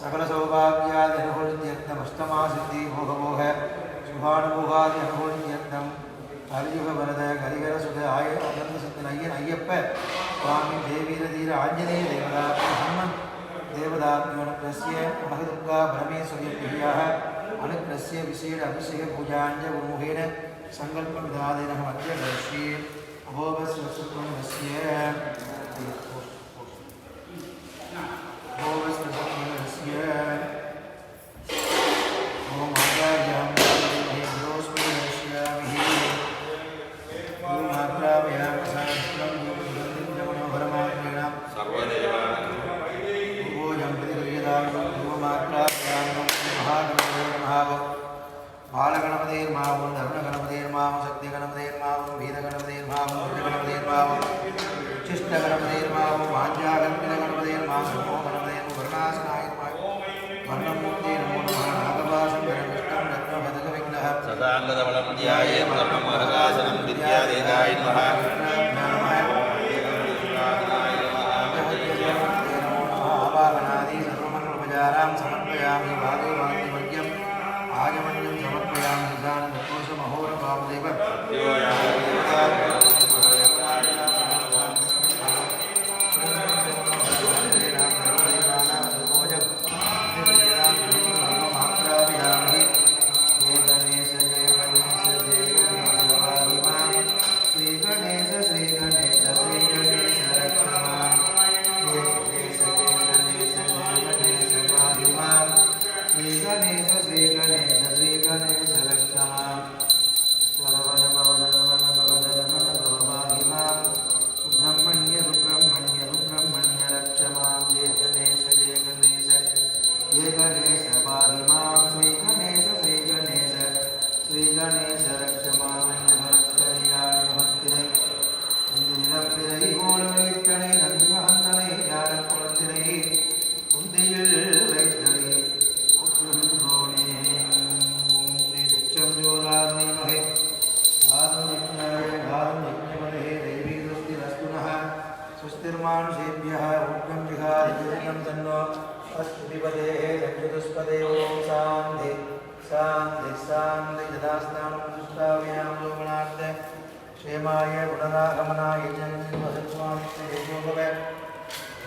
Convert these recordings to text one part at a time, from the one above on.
सकल सौभाग्यादि अनुकूल्यर्थम अष्टमासिद्धि भोगमोह शुभानुभोगादि अनुकूल्यर्थम हरियुग वरद हरिहर सुध आय आनंद सिद्धनय्यन अय्यप्प स्वामी देवीरधीर आंजनेय देवता हनुमन् देवतात्मनुग्रस्य महदुर्गा भ्रमेश्वर्यप्रियाः अनुग्रस्य विशेष अभिषेक पूजाञ्च गुरुमुखेन संकल्पविधानेन अद्य करिष्ये अभोवस्वसुत्वस्य बालगणपतेर्मावं धर्मगणपतेर्मावं शक्तिगणपतेर्मावं वीरगणपतेर्मावं रुद्रगणपतेर्मावं उच्छिष्टगणपतेर्मावं वाञ्छाकल्पितगणपतेर्मावं नमो गणपतेर्मावं वर्णासनायर्मावं वर्णमूर्ते नमो नमः नागवासं गणकृष्णं रत्नभदकविघ्नः सदाङ्गधवलं ध्याये ब्रह्ममहदासनं विद्यादेहाय नमः आवागणादि सर्वमङ्गलोपचारां समर्पयामि भागवतादिवर्ग्यम् आजमन्यं समर्पयामि ईशानमहोरभावदेव स्वस्तिर्मानुषेभ्यः ऊर्ध्वं जिहादिजयं तन्नो अस्तुतिपदेः चतुष्पदे ओं शान्ति शान्ति शान्ति यथास्नानं दुष्टाव्यां लोकनार्थे क्षेमाय गुणरागमनाय जन्मसत्त्वामित्ययोगवे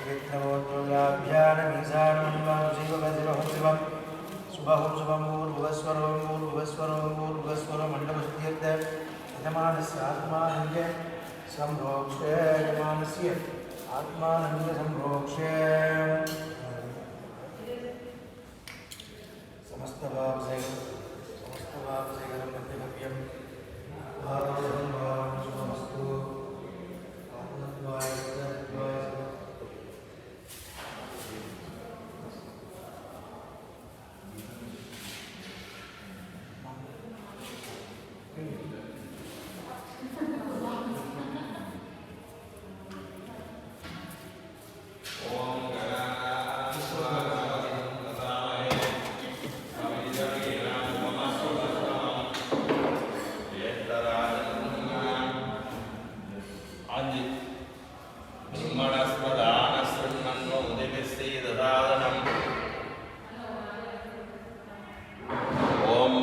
विघ्नवोत्तराभ्यानमीशानमन्वानुशिवगजिवहं शिवं शुभहं शुभं भूर्भुवस्वरो मण्डपशुद्ध्यर्थ यजमानस्य आत्मानञ्च संभोक्ष्य यजमानस्य आत्मानंद संभोक्ष्य समस्त भाव से मध्यमव्यम भावं भावं शुभमस्तु आत्मद्वाय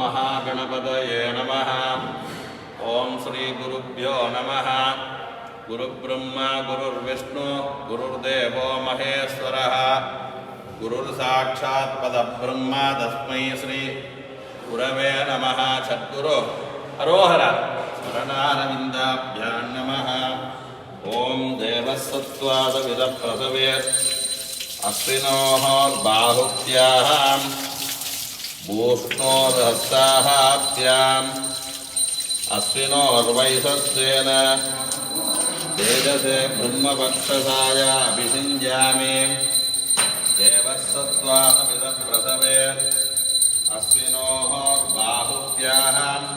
महागणपतये नमः। ओं श्री गुरुभ्यो नमः। गुरुब्रह्मा गुरुर्विष्णु गुरुर्देवो महेश्वरः गुरुर्साक्षात् परब्रह्म तस्मै श्री गुरवे नमः। सद्गुरु हरोहर शरणारविन्दाभ्यां नमः। ओं देवसत्त्वादविदप्रसवे अश्विनोः बाहुभ्याम् भूष्णोर्हस्ताभ्याम् अश्विनोर्वैशस्येन तेजसे ब्रह्मपक्षसाय अभिषिञ्जामि। देवसत्त्वादविदप्रसवे अश्विनोः बाहुभ्याम्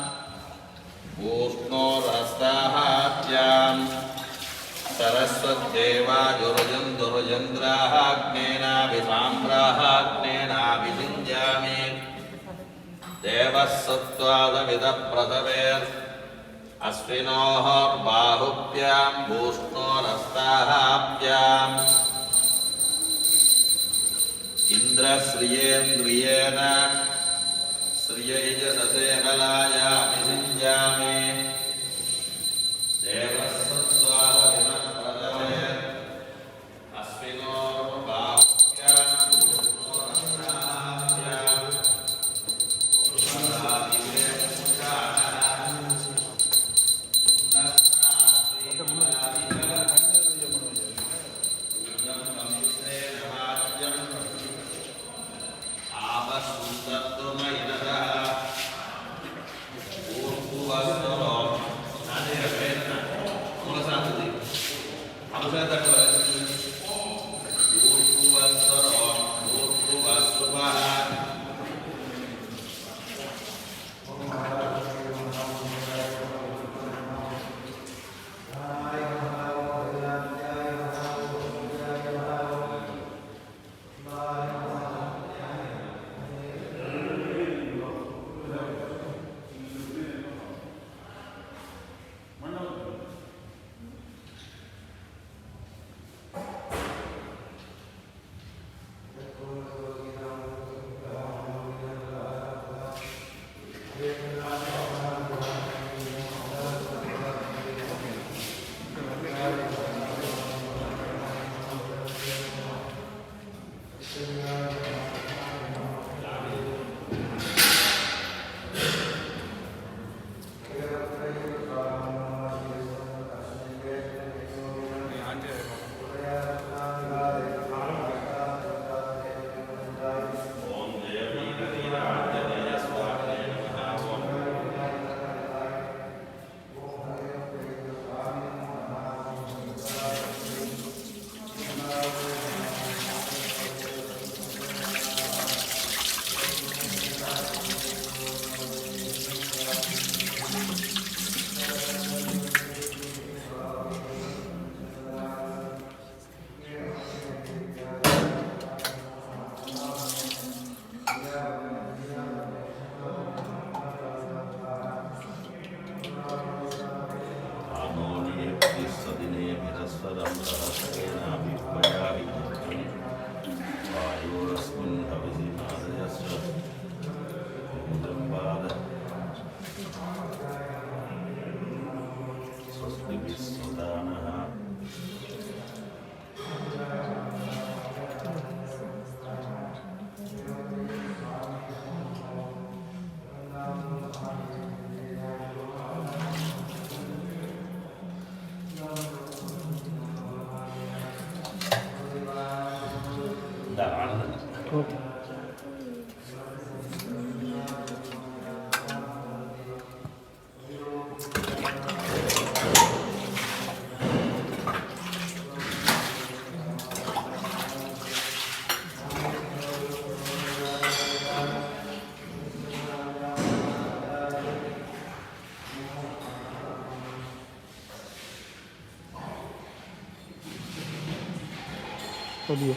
भूष्णोर्हस्ताभ्याम् सरस्वत्येवाजुर्जन्दुर्जन्द्राग्नेनाभिसाम्राग्नेनाभिषिञ्जामि देवः सत्त्वादमिदः प्रथमेर् अश्विनोर्बाहुभ्यां भूष्णोरस्ताहाभ्याम् इन्द्रश्रियेन्द्रियेण श्रियैजससेकलाय अभिषिञ्जामि देवः सत्त्वादमिदः प्रथमेर् अश्विनोर्बाहुभ्यां भूष्णोरस्ताहाभ्याम् चलिए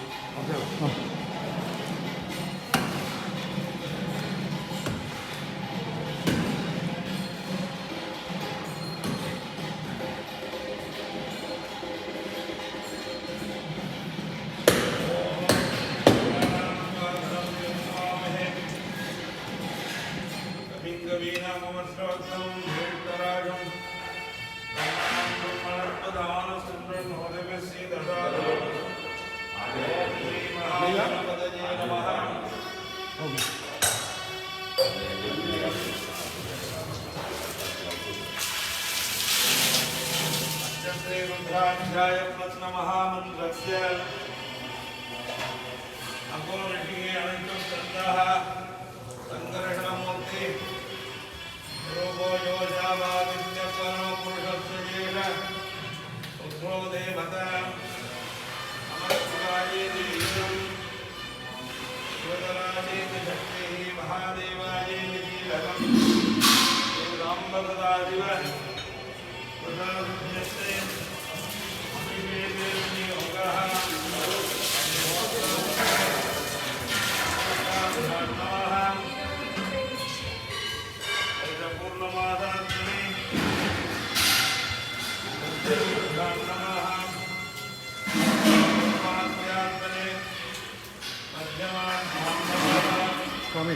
महादेवाय Swami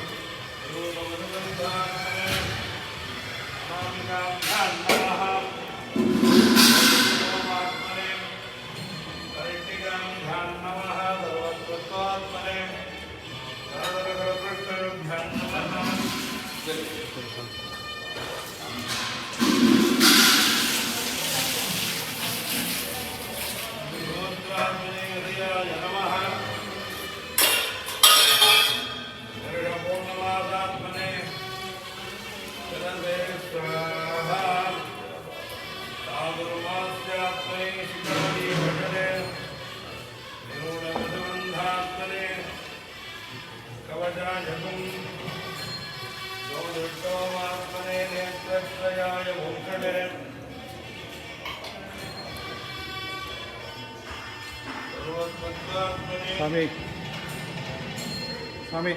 Swami Swami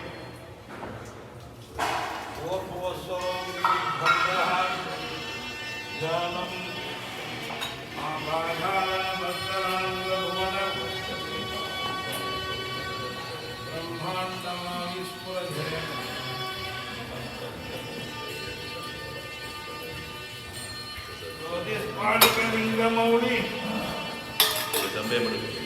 Maudy. Sampai mana?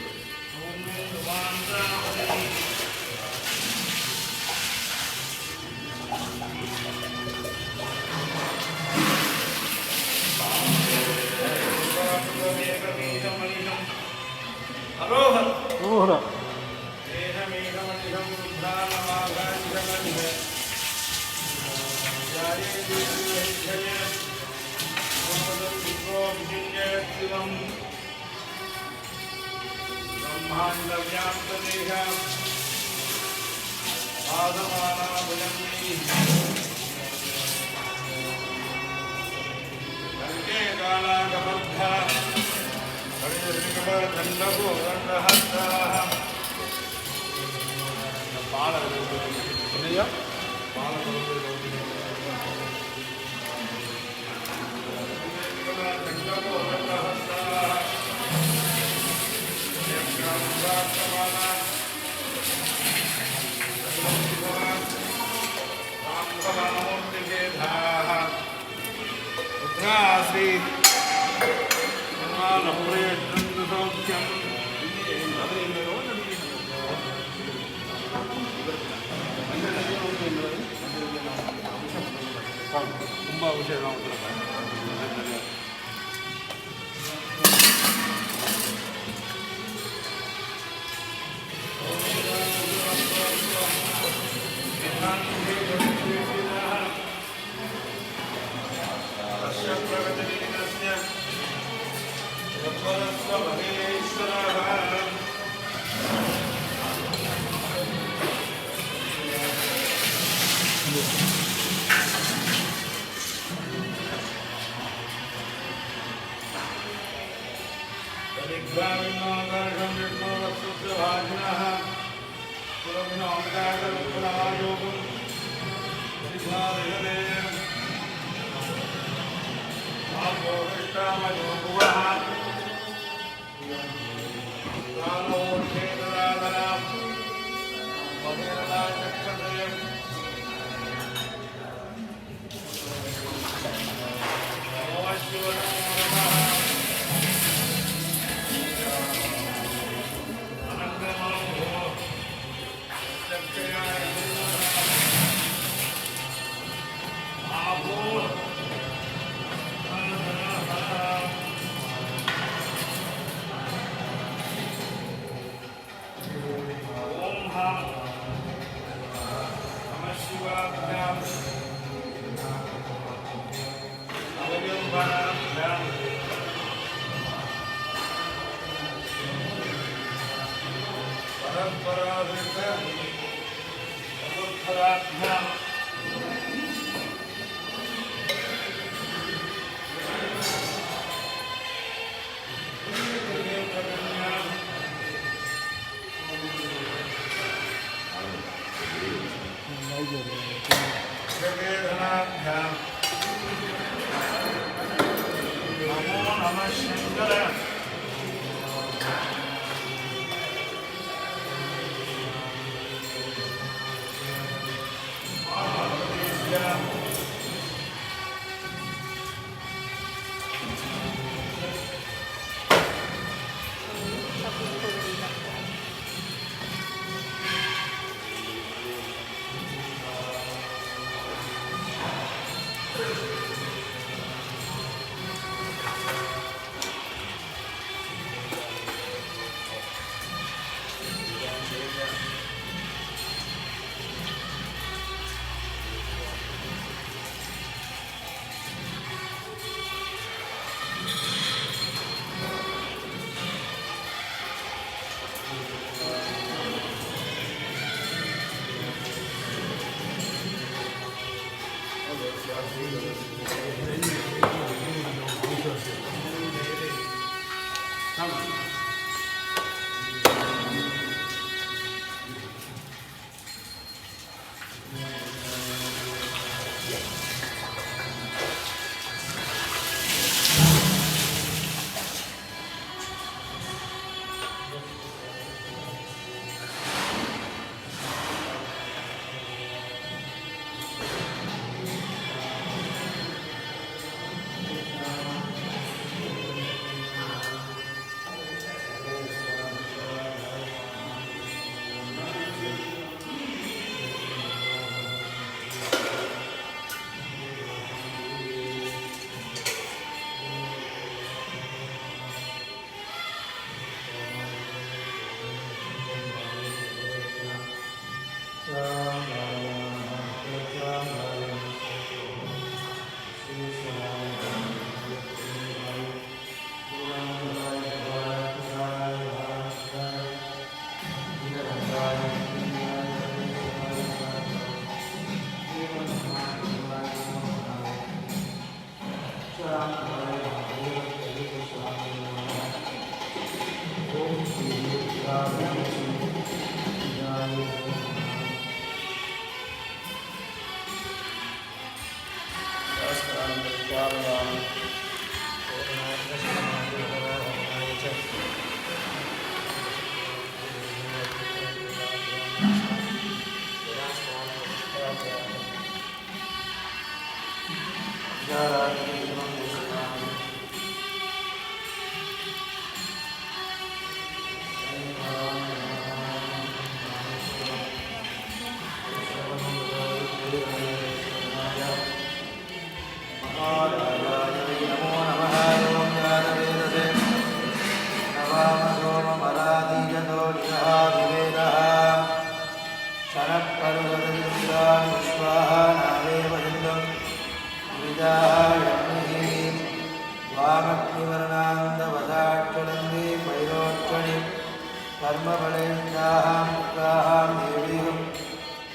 ओह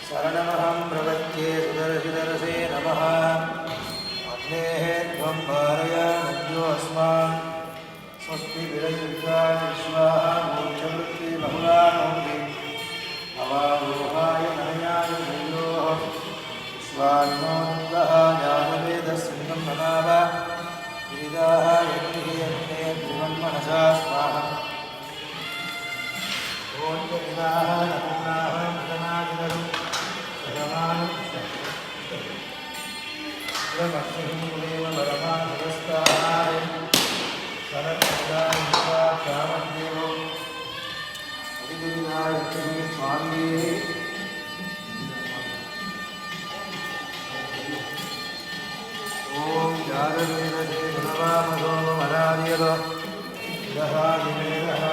शरणमहं प्रपद्ये सुदर्शिदरसे नमः अग्नेः त्वं वारयामद्योऽस्मान् स्वस्ति विरयुक्तानि विश्वाः मोक्षवृत्ति बहुलानोऽपि अवारोहाय नयनाय नयोः विश्वान्नोऽनुग्रह ज्ञानवेदस्सिंहं नमाव गिरिदाः यज्ञे यज्ञे ध्रुवन्मनसा स्वाहा ॐ जनिनाः नमनाः मृतनादिनरु रमानं ब्रह्मस्मिं परमानस्ताय सरस्वताय कामदेवो अधिगुरुनाय स्वामी ॐ जागवेदे गुणवामसो मरादियतो दहादिमेदः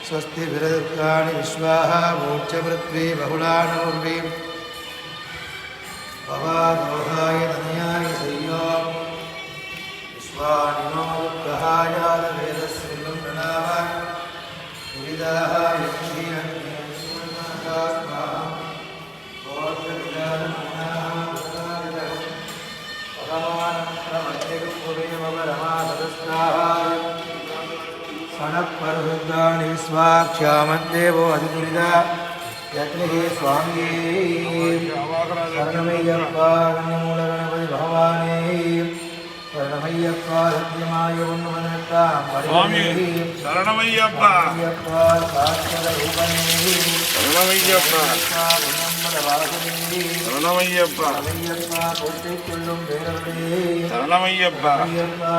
स्वस्ति विरदुर्गाणि विश्वाः मोक्षपृथ्वी बहुलानूर्वी भवादोहाय तनयाय सय्यो विश्वानिनो दुर्गहाय वेदस्सिंहं प्रणव पुरिदाः यज्ञे अग्निस्मृता स्वाहा गोत्रविदानमनाः परमानं प्रमध्यगुरुमेव परमासदस्ताः स्वाक्षामद्देवो अधिदुरिदा यत्निः स्वामी शरणमय्यप्पा कन्यमूलगणपति भगवाने शरणमय्यप्पा सत्यमाय उन्नमनट्टां स्वामी शरणमय्यप्पा साक्षररूपणे शरणमय्यप्पा शरणमय्यप्पा पोट्टिक्कुल्लुम वेरवडे शरणमय्यप्पा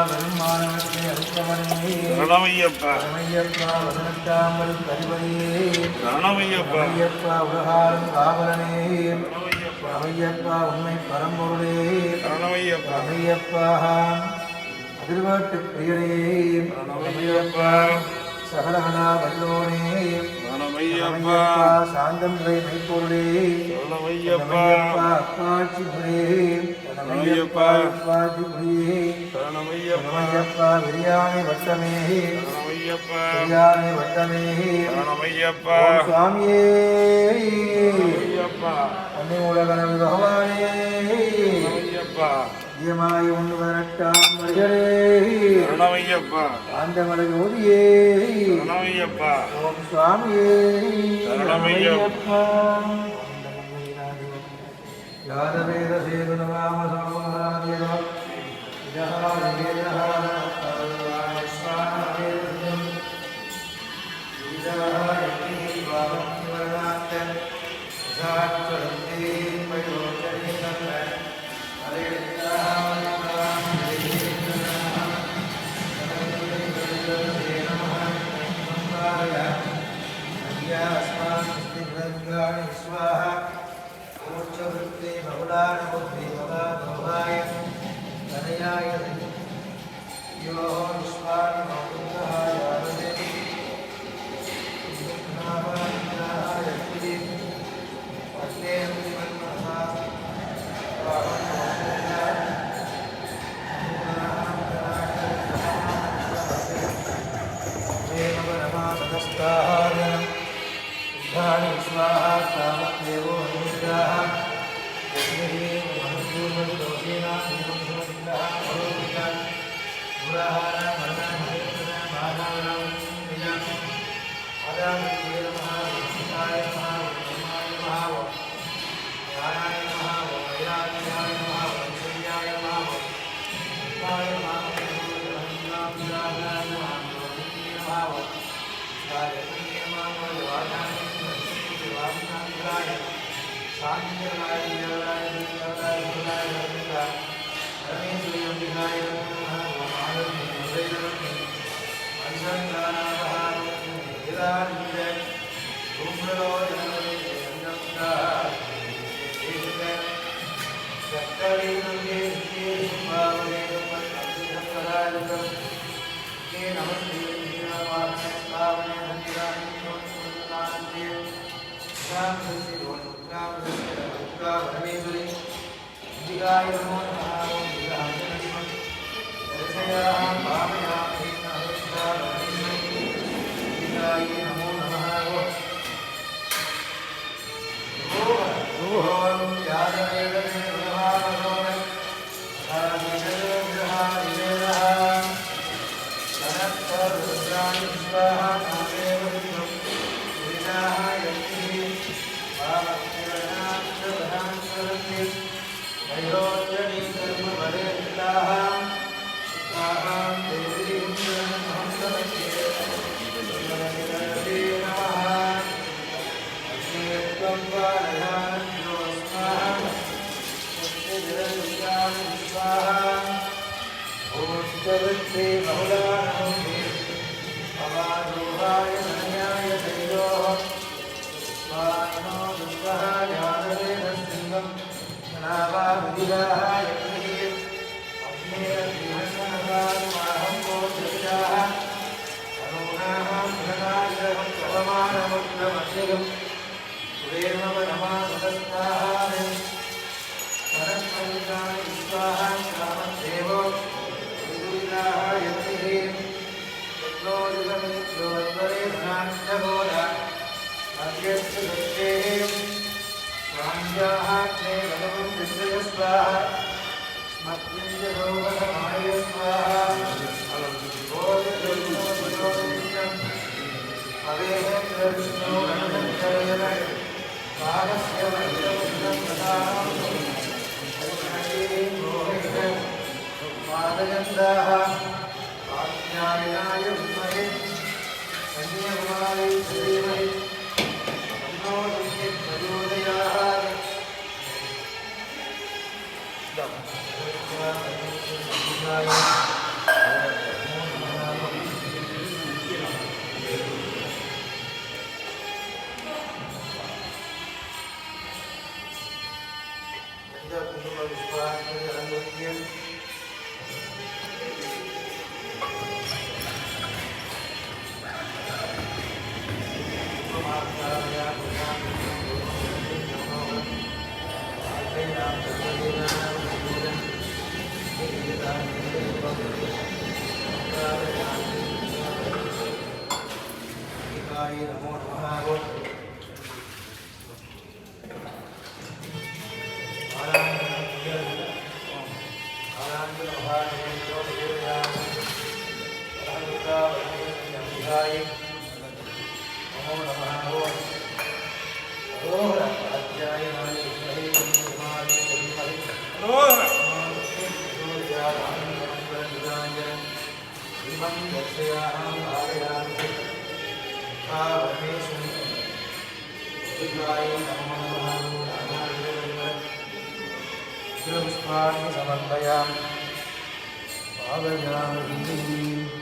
ब्रह्माण्डस्य अनुपमने शरणमय्यप्पा शरणमय्यप्पा वदनट्टां परिवरे शरणमय्यप्पा உலகாலும் காவலனே ஐயப்பா உண்மை பரம்பொருளே शरणमय्यप्पा ஐயப்பா அதிர்வாட்டு பிரியனே शरणमय्यप्पா சகலகலா வல்லோனே शरणमय्यप्पा சாந்தம் மெய்ப்பொருளே शरणमय्यप्पा அப்பாட்சி புரே ஐயப்பா அப்பாட்சி புரியே शरणमय्यप्पா ஐயப்பா விரியானை வட்டமே शरणमय्यप्पா விரியானை வட்டமே शरणमय्यप्पा சுவாமியே अय्यप्पा அன்னை உலகனவி பகவானே अय्यप्पा நியமாய் ஒன்று பதினெட்டாம் வருகிறே शरणमय्यप्पा ஆண்டமலை ஓதியே शरणमय्यप्पा ஓம் சுவாமியே சரணமய்யப்பா. யாதவேத சேதுனவாம சோமராதியோ नमो नमः पुष्पाणि समर्पयामि पादयामि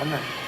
Anna.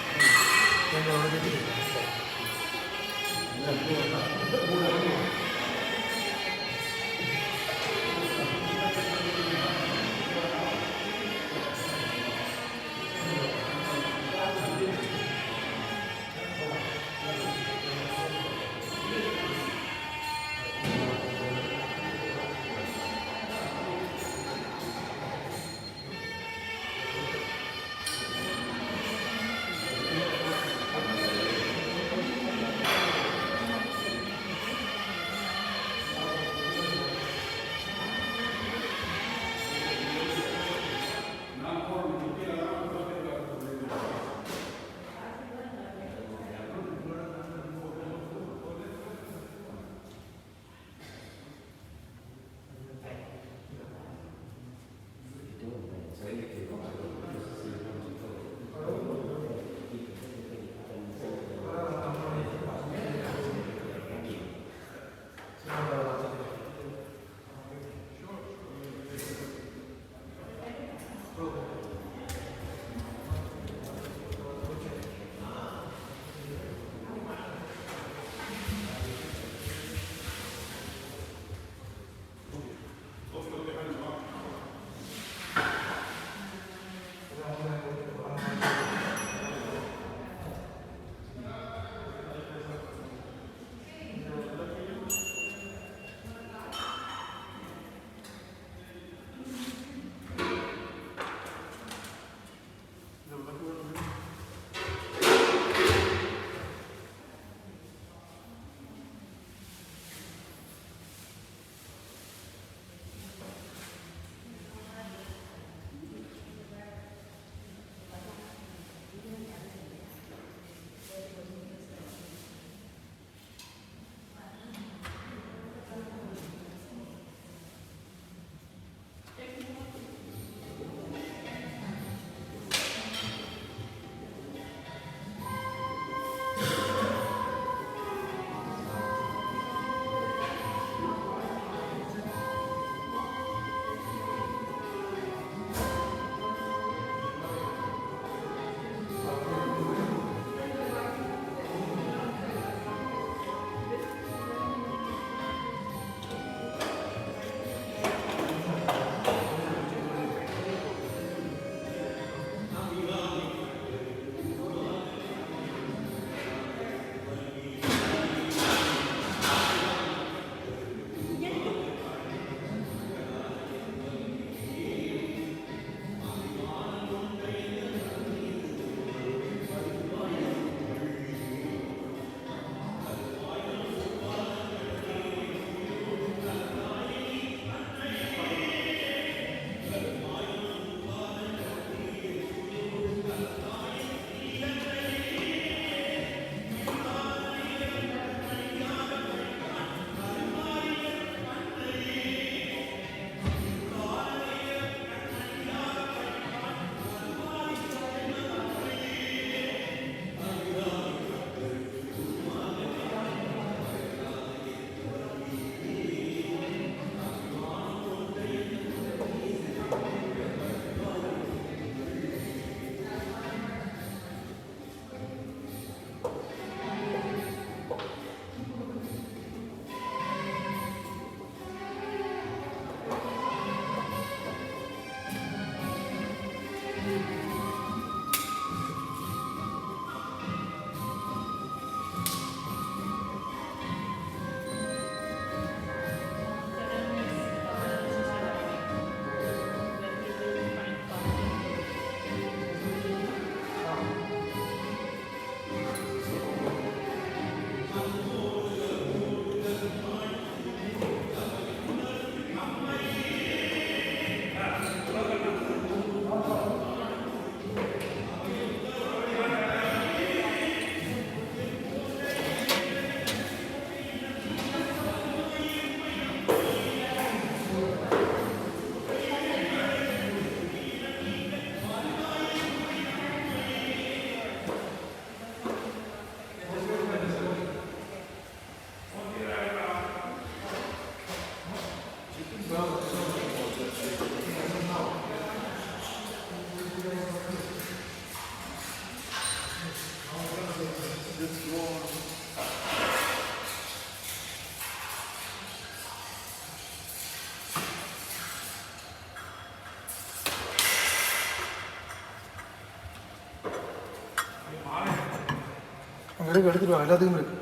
எடுத்துட்டு வாங்க, எல்லாத்துக்கும் இருக்கு.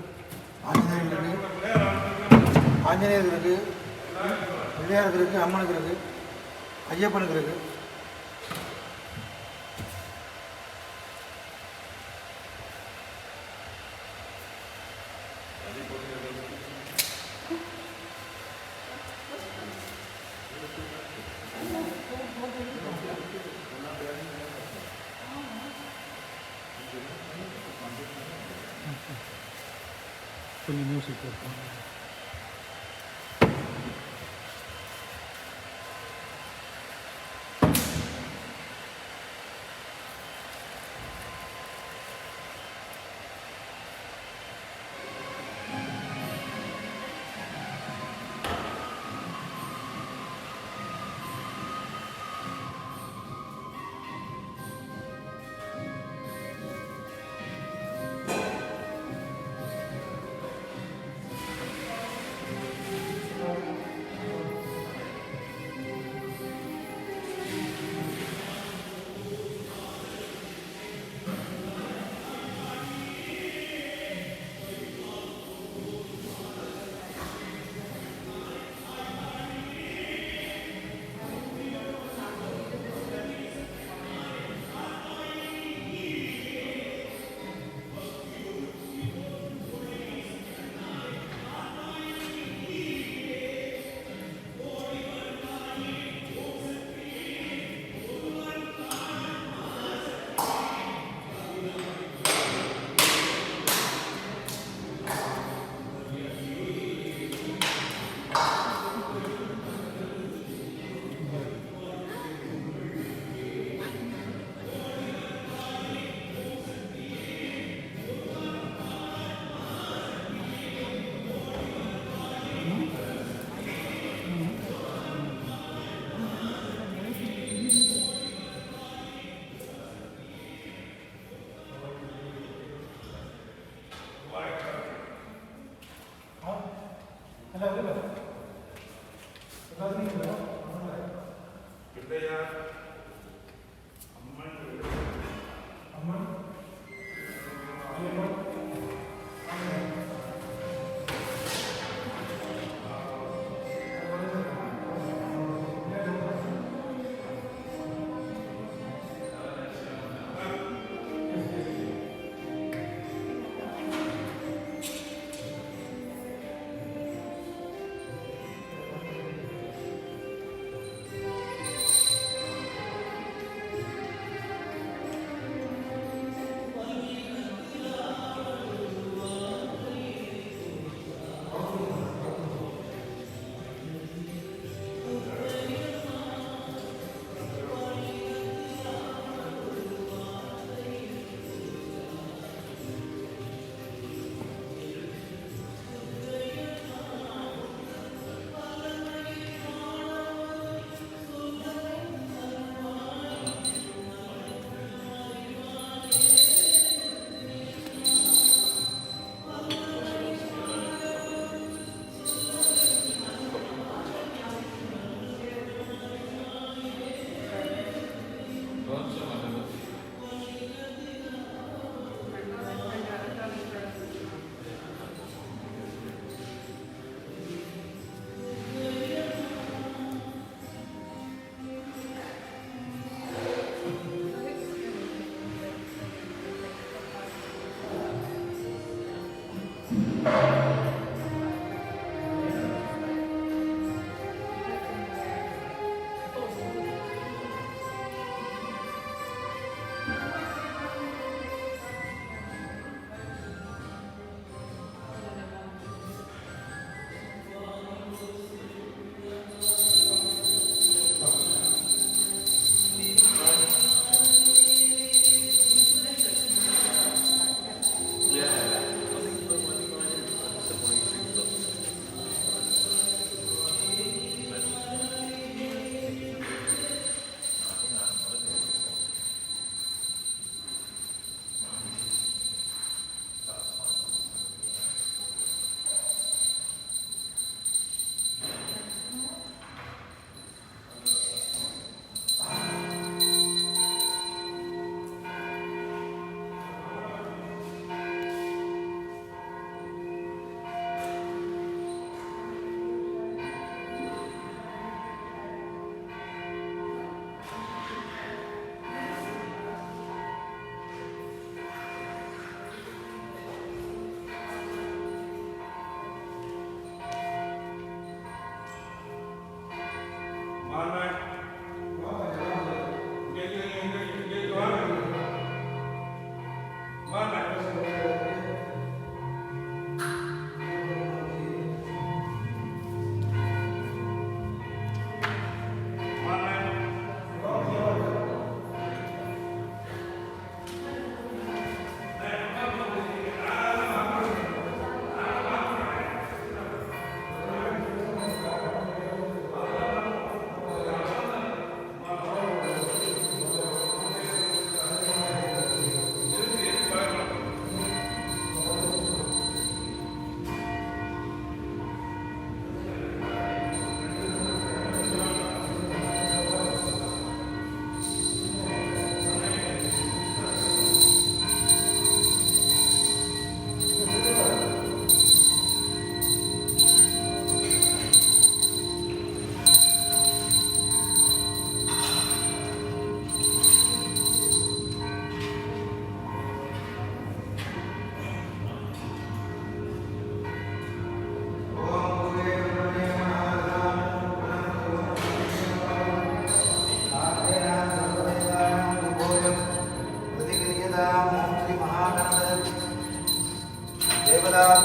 ஆஞ்சநேயர் இருக்கு, ஆஞ்சநேயருக்கு இருக்கு, பிள்ளையாருக்கு இருக்கு, அம்மனுக்கு இருக்கு, ஐயப்பனுக்கு இருக்கு. கொஞ்சம் மியூசிக் இருக்கும்.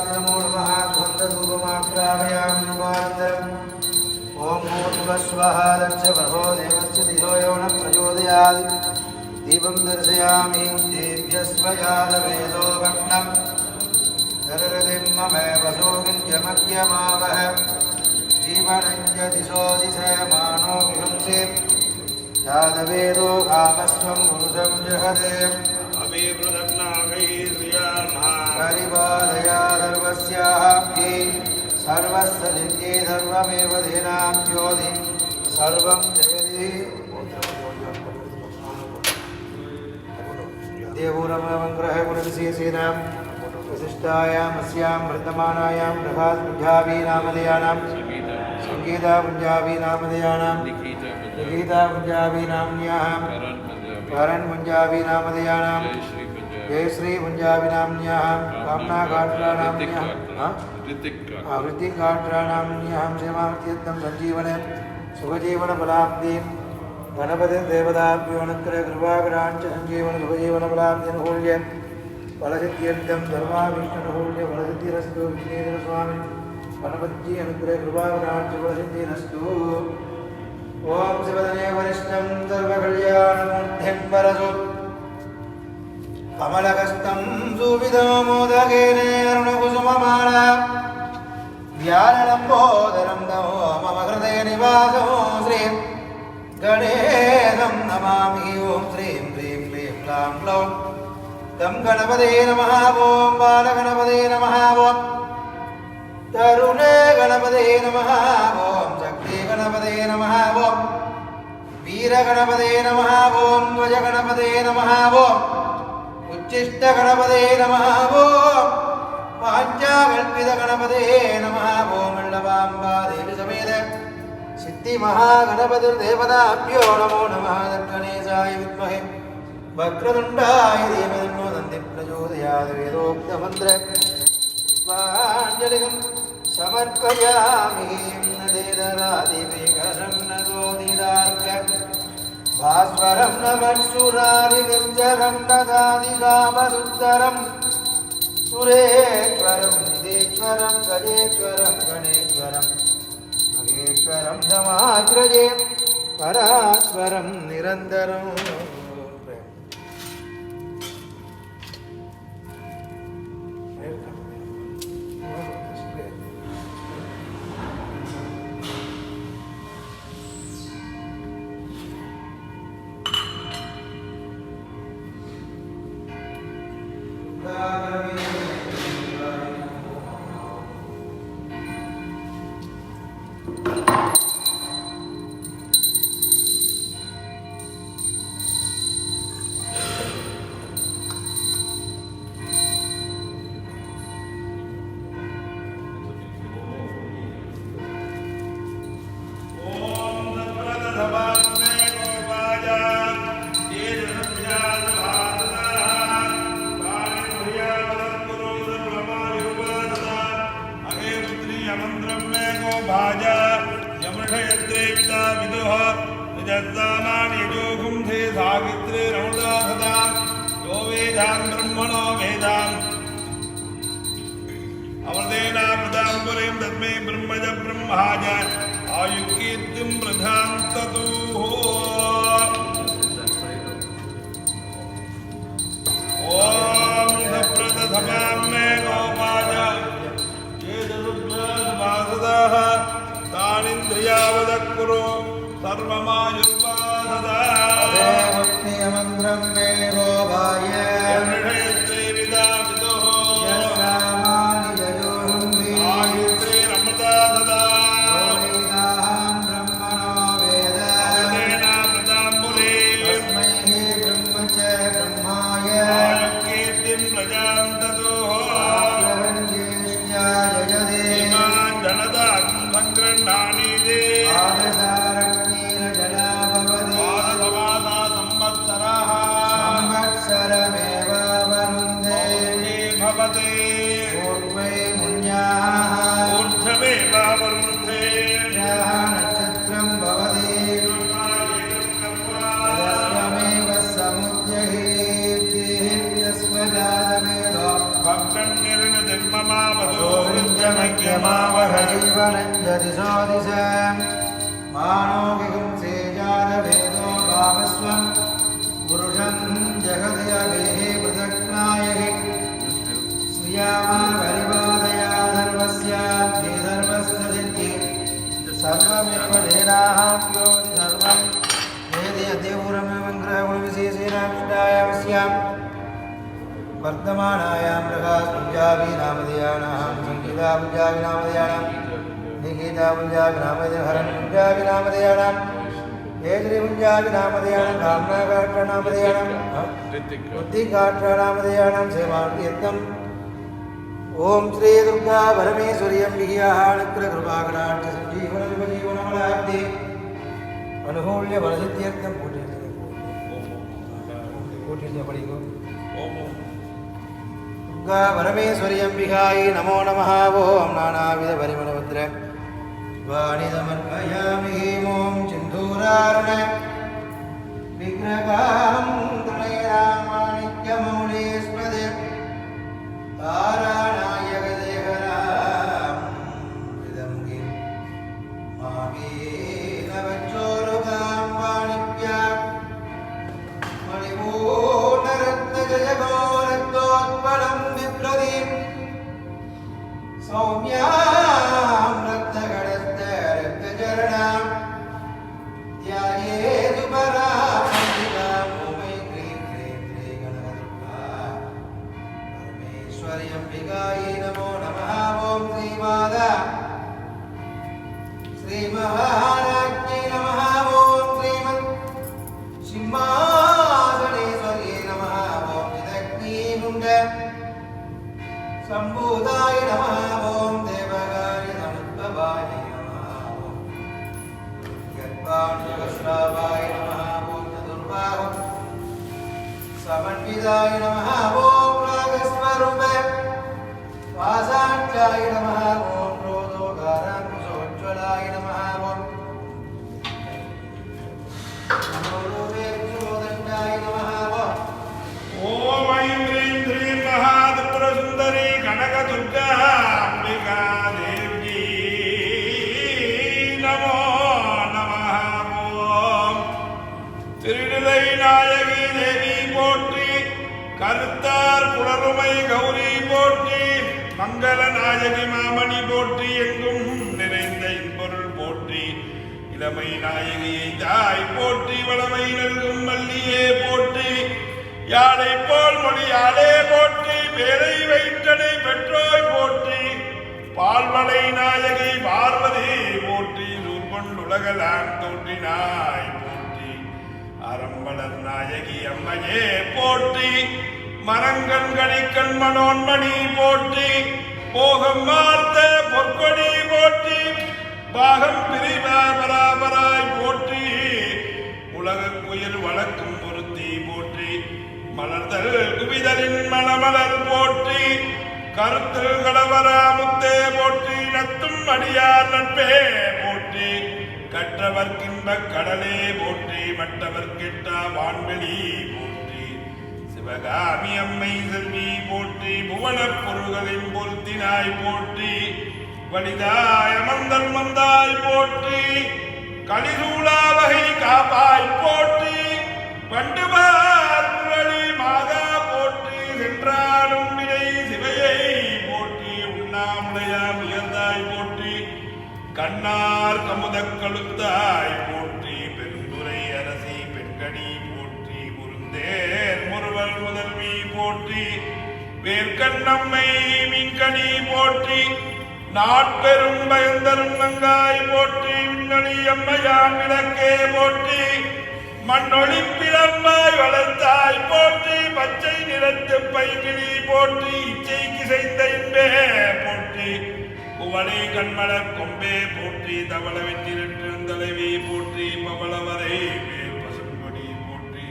नमो नमः सुगन्धधूपमाग्रामयामि ओम भूर्भुवस्वः दक्ष प्रभो देवस्य धियो यो न प्रचोदयात् दीपं दर्शयामि देव्यस्वयादवेदो भग्नं दररतिं ममेव सोगिन्यमग्यमावह जीवनञ्च दिशो दिशयमानो विहंसे यादवेदो कामस्वं पुरुषं जहते परिपालया सर्वस्याप्ये सर्वस्य सर्वमेव धेनां ज्योति सर्वं जगति देवोरमङ्ग्रह गुणविशेषेणां विशिष्टायाम् अस्यां वर्तमानायां प्रभातपुञ्जाबीनामधेयानां सङ्गीतापुञ्जाबीनामधेयानां लिखितापुञ्जाबीनाम्न्याः करणपुञ्जाबीनामधेयानां जय श्री पुञ्जाबीनाम्न्याः कामनागात्राणाम्न्याः वृत्तिगात्राणाम्न्याः क्षेमात्यन्तं सञ्जीवने सुखजीवनफलाब्धिं गणपतिर्देवताभ्यो अनुग्रहकृपाकराञ्च सञ्जीवन सुखजीवनफलाब्धिनुकूल्य फलसिद्ध्यर्थं धर्माभीष्टनुकूल्य फलसिद्धिरस्तु विघ्नेश्वरस्वामी गणपतिजी अनुग्रहकृपाकराञ्च फलसिद्धिरस्तु ओम शिवदने वरिष्ठं सर्वकल्याणमूर्तिं वरसु कमलकस्तं सुविधमोदकेन अरुणकुसुममाला व्यालम्बोदरं नमो मम हृदय निवासो श्री गणेशं नमामि ओं श्रीं ह्रीं क्लीं क्लां क्लौं तं गणपते नमः ओं बालगणपते नमः ओं तरुणे गणपते नमः ओं शक्ति गणपते नमः ओं वीरगणपते नमः ओं ध्वजगणपते नमः ओं उच्चिष्टगणपते नमः ओं वाञ्छाकल्पितगणपते नमः ओं मल्लवाम्बा देवी समेत सिद्धिमहागणपतिर्देवताभ्यो नमो नमः गणेशाय विद्महे वक्रतुण्डाय धीमहि तन्नो दन्ति प्रचोदयात् वेदोक्तमन्त्र पुष्पाञ्जलिं समर्पयामि नदेदरादिविकरं नदोदिदार्क भास्वरं नमत्सुरारिनिर्जरं नदादिकामदुत्तरं सुरेश्वरं निधीश्वरं गजेश्वरं गणेश्वरं महेश्वरं समाग्रजे परास्वरं निरन्तरं विदा विदुः निजस्सामानि योगुं थे सावित्रे रमदा सदा यो वेदान् ब्रह्मणो वेदान् अमृतेना प्रदां पुरीं तस्मै ब्रह्मज ब्रह्माज आयुकीर्तिं प्रधां ततुः ॐ सप्रतसभां मे गोपाय ये चतुर्भ्यासभासदाः तानीन्द्रियावदः कुरु सर्वमायुर्वासदा देवप्रियमन्त्रं मे गोपाय निर्णयस्ते विदा विदुः यस्सामानि यजोरुन्धि आयुत्रे रमदा सदा वेदाहं ब्रह्मणो वेद अमृतेना प्रदाम्बुले तस्मै ब्रह्म च ब्रह्माय आयुकीर्तिं प्रजां ततुः आग्रहण्येष्याय यजते इमान् जनतां सङ्गृह्णानि ते आदसारण्येरजला भवति पादसमासा संवत्सराः संवत्सरमेवावरुन्धे ये भवते पूर्वे मुन्याः ऊर्ध्वमेवावरुन्धे याः नक्षत्रं भवति तदस्वमेव समुद्यहेत्यस्वजातवेदो जीवनञ्जदिशोदिशम् मानो विगुंसे जातवेदो भावस्वं पुरुषं जगति अवेः पृथक्नायः श्रियामा परिवादया धर्मस्याद्ये धर्मस्य सिद्धि सर्वमेव देनाहं योनि सर्वं वेदे अद्यपूर्वमेवं ग्रहगुणविशेषेण विष्टायामस्याम् वर्तमानायां प्रकाशपुञ्जाबी नामधेयानां संगीता पुञ्जाबी नामधेयानां निगीता पुञ्जाबी नामधेय हरन् पुञ्जाबी नामधेयानां हेद्री पुञ्जाबी नामधेयानां कामनागात्र नामधेयानां बुद्धिगात्र नामधेयानां सेवान्त्यर्थम् ओम श्री दुर्गा परमेश्वरी अम्बिकाः अनुग्रहकृपाकटाक्ष संजीवनोपजीवनमलाब्धि अनुकूल्य बलसिद्ध्यर्थं कोटिल्य पडिगो दुर्गा परमेश्वरी अम्बिकायै नमो नमः ओम नानाविध परिमलभद्र वाणिदमर्पयामि ओम सिन्धूरारुण विग्रहां त्रिणयमाणिक्यमौलेस्पदे तारानायकदेहरां विदङ्गिं मागेनवच्चोरुगां वाणिभ्यां मणिपूर्णरत्नजयगोरक्तोत्पलं बिभ्रतीं सौम्यां रत्नगणस्थरक्तचरणां ध्यायेतु परां अम्बिकायै नमो नमः ओम श्रीमाता श्रीमहाराज्ञै नमः ओम श्रीमन् सिंहासनेश्वर्यै नमः ओम चिदग्निमुण्ड सम्भूताय नमः ओम देवगाय समुद्भवाय नमः ओम यत्पाण्डवश्रावाय नमः ओम चतुर्बाहु समन्विताय नमः ओम रागस्वरूप वासाञ्चाय नमः ओम रोदोगाराङ्कुशोज्ज्वलाय नमः ओम नमोरूपेक्षोदण्डाय नमः ओम ऐं ह्रीं श्रीं महात्रिपुरसुन्दरी कनकदुर्गा अम्बिका देवी नमो नमः ओम திருநிலை நாயகி தேவி போற்றி கருத்தார் குளறுமை கௌரி போற்றி மங்கள நாயகி மாமணி போற்றி எங்கும் நிறைந்த இன்பொருள் போற்றி இளமை நாயகியை தாய் போற்றி வளமை நல்கும் மல்லியே போற்றி யாழை போல் மொழியாளே போற்றி பேரை வைத்தனை பெற்றோய் போற்றி பால்வளை நாயகி பார்வதி போற்றி சூர்கொண்டுலகலாம் தோன்றினாய் போற்றி அறம்பலர் நாயகி அம்மையே போற்றி மரங்கண்கணி கண்மனோன்மணி போற்றி போகம் மார்த்த பொற்கொடி போற்றி பாகம் பிரிவா பராபராய் போற்றி உலக குயில் வழக்கும் பொருத்தி போற்றி மலர்தல் குவிதலின் மணமலர் போற்றி கருத்தில் கடவரா முத்தே போற்றி நத்தும் அடியார் நட்பே போற்றி கற்றவர்க்கின்ப கடலே போற்றி மற்றவர்க்கெட்டா வான்வெளி போற்றி சிவகாமி அம்மை செல்வி போற்றி புவனப் பொருள்களின் பொருத்தினாய் போற்றி வலிதாய் அமர்ந்தல் மந்தாய் போற்றி கலிசூலா வகை காப்பாய் போற்றி வண்டுபார் குழலி மாதா போற்றி சென்றாடும் வினை சிவையை போற்றி உண்ணாமுடையா உயர்ந்தாய் போற்றி கண்ணார் கமுதக் கழுத்தாய் போற்றி பெருந்துரை அரசி பெண்கணி போற்றி முருந்தேர் முருவல் முதல்வி போற்றி வேர்க்கண்ணம்மை மீன்கனி போற்றி நாட்பெரும் பயந்தரும் நங்காய் போற்றி விண்ணொளி அம்மையாம் விளக்கே போற்றி மண்ணொளி பிளம்பாய் வளர்த்தாய் போற்றி பச்சை நிறத்து பைகிளி போற்றி இச்சைக்கு செய்த இன்பே போற்றி குவளை கண்மலர் கொம்பே போற்றி தவள வெற்றிருந்தலைவி போற்றி பவளவரை மேல் பசும்பொடி போற்றி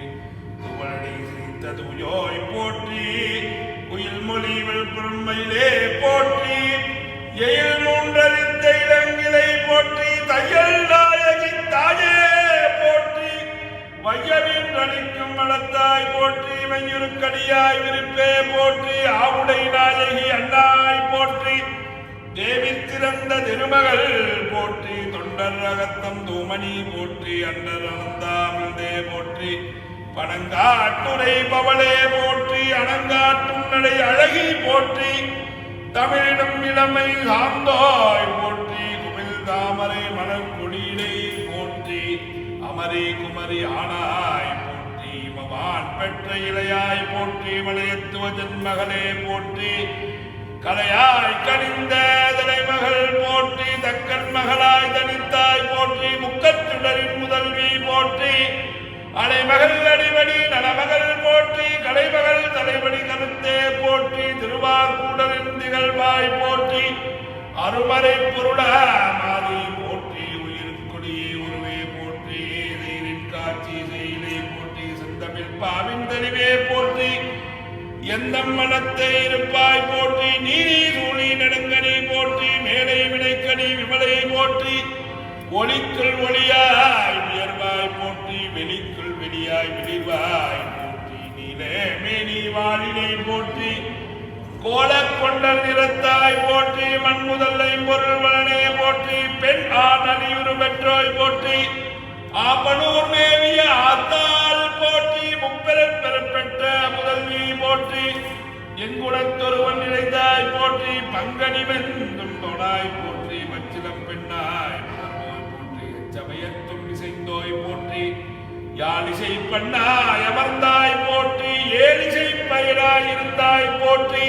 துவளடி சிரித்த தூயோய் போற்றி குயில் மொழி விழுப்புறமையிலே போற்றி எயில் மூன்றறிந்த இளங்கிளை போற்றி தையல் நாயகி தாயே போற்றி வையவின் அளிக்கும் மலத்தாய் போற்றி மையுருக்கடியாய் விருப்பே போற்றி ஆவுடை நாயகி அண்ணாய் போற்றி தேவி திறந்த திருமகள் போற்றி தொண்டர் ரகத்தம் தூமணி போற்றி அண்டர் அனந்தாமிழ்தே போற்றி பனங்காட்டுரை பவளே போற்றி அனங்காட்டும் நடை அழகி போற்றி தமிழினும் இளமை சார்ந்தோய் போற்றி குமிழ் தாமரை மலர் கொடியிடை போற்றி அமரி குமரி ஆனாய் போற்றி மவான் பெற்ற இளையாய் போற்றி மலையத்துவ ஜன்மகளே போற்றி கலையாய் கனிந்த தலைமகள் போற்றி தக்கன் மகளாய் தனித்தாய் போற்றி முக்கச்சுடரின் முதல்வி போற்றி அலைமகள் அடிவடி நலமகள் போற்றி கலைமகள் தலைவடி கருத்தே போற்றி திருவாக்கூடலின் திகழ்வாய் போற்றி அருமறை பொருளா மாறி போற்றி உயிர்கொடியே உருவே போற்றி நீரின் காட்சி செயலை போற்றி செந்தமிழ் பாவின் தெளிவே போற்றி எந்த மனத்தை இருப்பாய் போற்றி நீரி சூழி நெடுங்கனி போற்றி மேலை வினைக்கனி விமலை போற்றி ஒளிக்குள் ஒளியாய் உயர்வாய் போற்றி வெளிக்குள் வெளியாய் விழிவாய் போற்றி நீலே மேனி வாழினை போற்றி கோலக் கொண்டல் நிறத்தாய் போற்றி மண்முதல்லை பொருள் வளனே போற்றி பெண் ஆனலியுறு பெற்றோய் போற்றி ஆப்பனூர் மேவிய ஆத்தாள் போற்றி முப்பெரும் பெறப்பெற்ற முதல்வி போற்றி எங்குடத்தொருவன் நிறைந்தாய் போற்றி பங்கனி வெந்தும் தொடாய் போற்றி மச்சிலம் பெண்ணாய் போற்றி எச்சமயத்தும் இசைந்தோய் போற்றி யாழிசை பண்ணாய் அமர்ந்தாய் போற்றி ஏழிசை பயிராய் இருந்தாய் போற்றி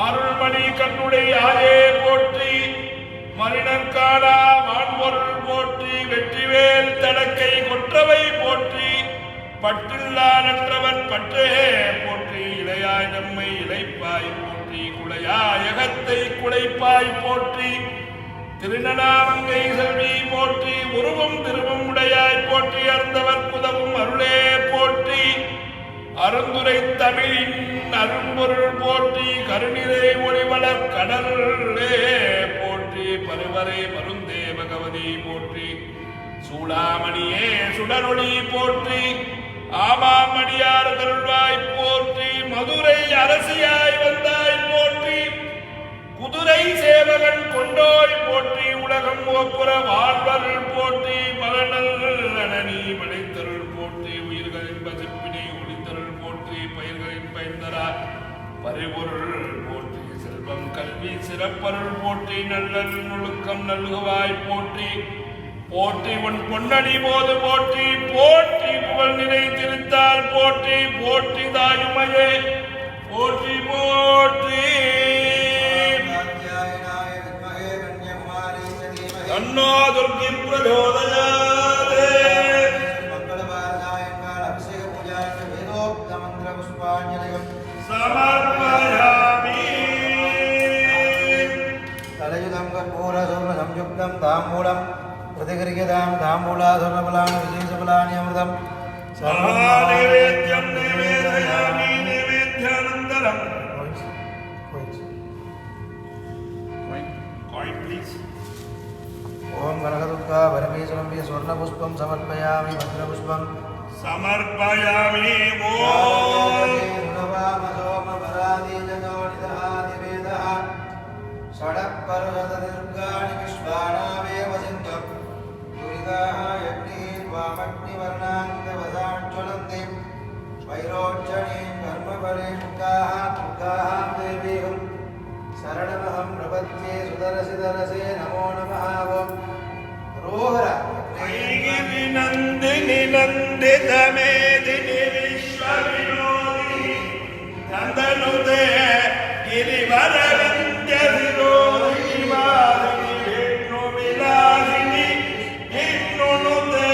அருள்மணி கண்ணுடை ஆயே போற்றி மரிணர்காடா வான்பொருள் போற்றி வெற்றிவேல் தடக்கை கொற்றவை போற்றி பட்டில்லா நற்றவன் பற்றே போற்றி இளையாய் நம்மை இளைப்பாய் போற்றி குளையாயகத்தை குளைப்பாய் போற்றி திருநனாமங்கை செல்வி போற்றி உருவம் திருவம் உடையாய் போற்றி அருந்தவர் குதவும் அருளே போற்றி அருந்துரை தமிழின் அரும்பொருள் போற்றி கருணிரை ஒளிவளர் கடலே போற்றி பருவரை மருந்தே பகவதி போற்றி சூடாமணியே சுடரொளி போற்றி ஆமாமணியார் கருள்வாய் போற்றி மதுரை அரசியாய் வந்தாய் போற்றி குதிரை சேவகன் கொண்டோய் போற்றி உலகம் ஒப்புற வாழ்வர் போற்றி மலனி படைத்தருள் போற்றி உயிர்களின் பசிப்பினை ஒளித்தருள் போற்றி பயிர்களின் பயன்தரா பரிபொருள் போற்றி செல்வம் கல்வி சிறப்பருள் போற்றி நல்லல் நுழுக்கம் நல்குவாய் போற்றி போற்றி உன் பொன்னடி போது போற்றி போற்றி புகழ் நிலை திருத்தால் போற்றி போற்றி தாயுமையே போற்றி போற்றி தன்னோ துர்கி பிரச்சோதயாதே சமர்ப்பயாமி தலயுதம் கற்பூர சோம சம்யுக்தம் தாம்பூலம் प्रतिगृह्यतां ताम्बूलाधुर्णफलानि विशेषफलानि अमृतं नैवेद्यं निवेदयामि नैवेद्यानन्तरं Coin, coin please ओम कनकदुर्गा परमेश्वरम्भ्य स्वर्णपुष्पं समर्पयामि भद्रपुष्पं समर्पयामि षडपर्वतदुर्गाणि विश्वानामेव सिन्धुं दुरिताः यज्ञेर्वामग्निवर्णान्तवसाज्ज्वलन्ति वैरोचनीं कर्मफलेष्टाः दुर्गाः देवीहं शरणमहं प्रपद्ये सुदरसि नमो नमः ओं रोहर नंदिनी नंदित मेदिनी विश्वविनोदिनी नंदनुदे गिरिवर वन्द्य शिरोमणि वासिनी विष्णु विलासिनी विष्णुनुदे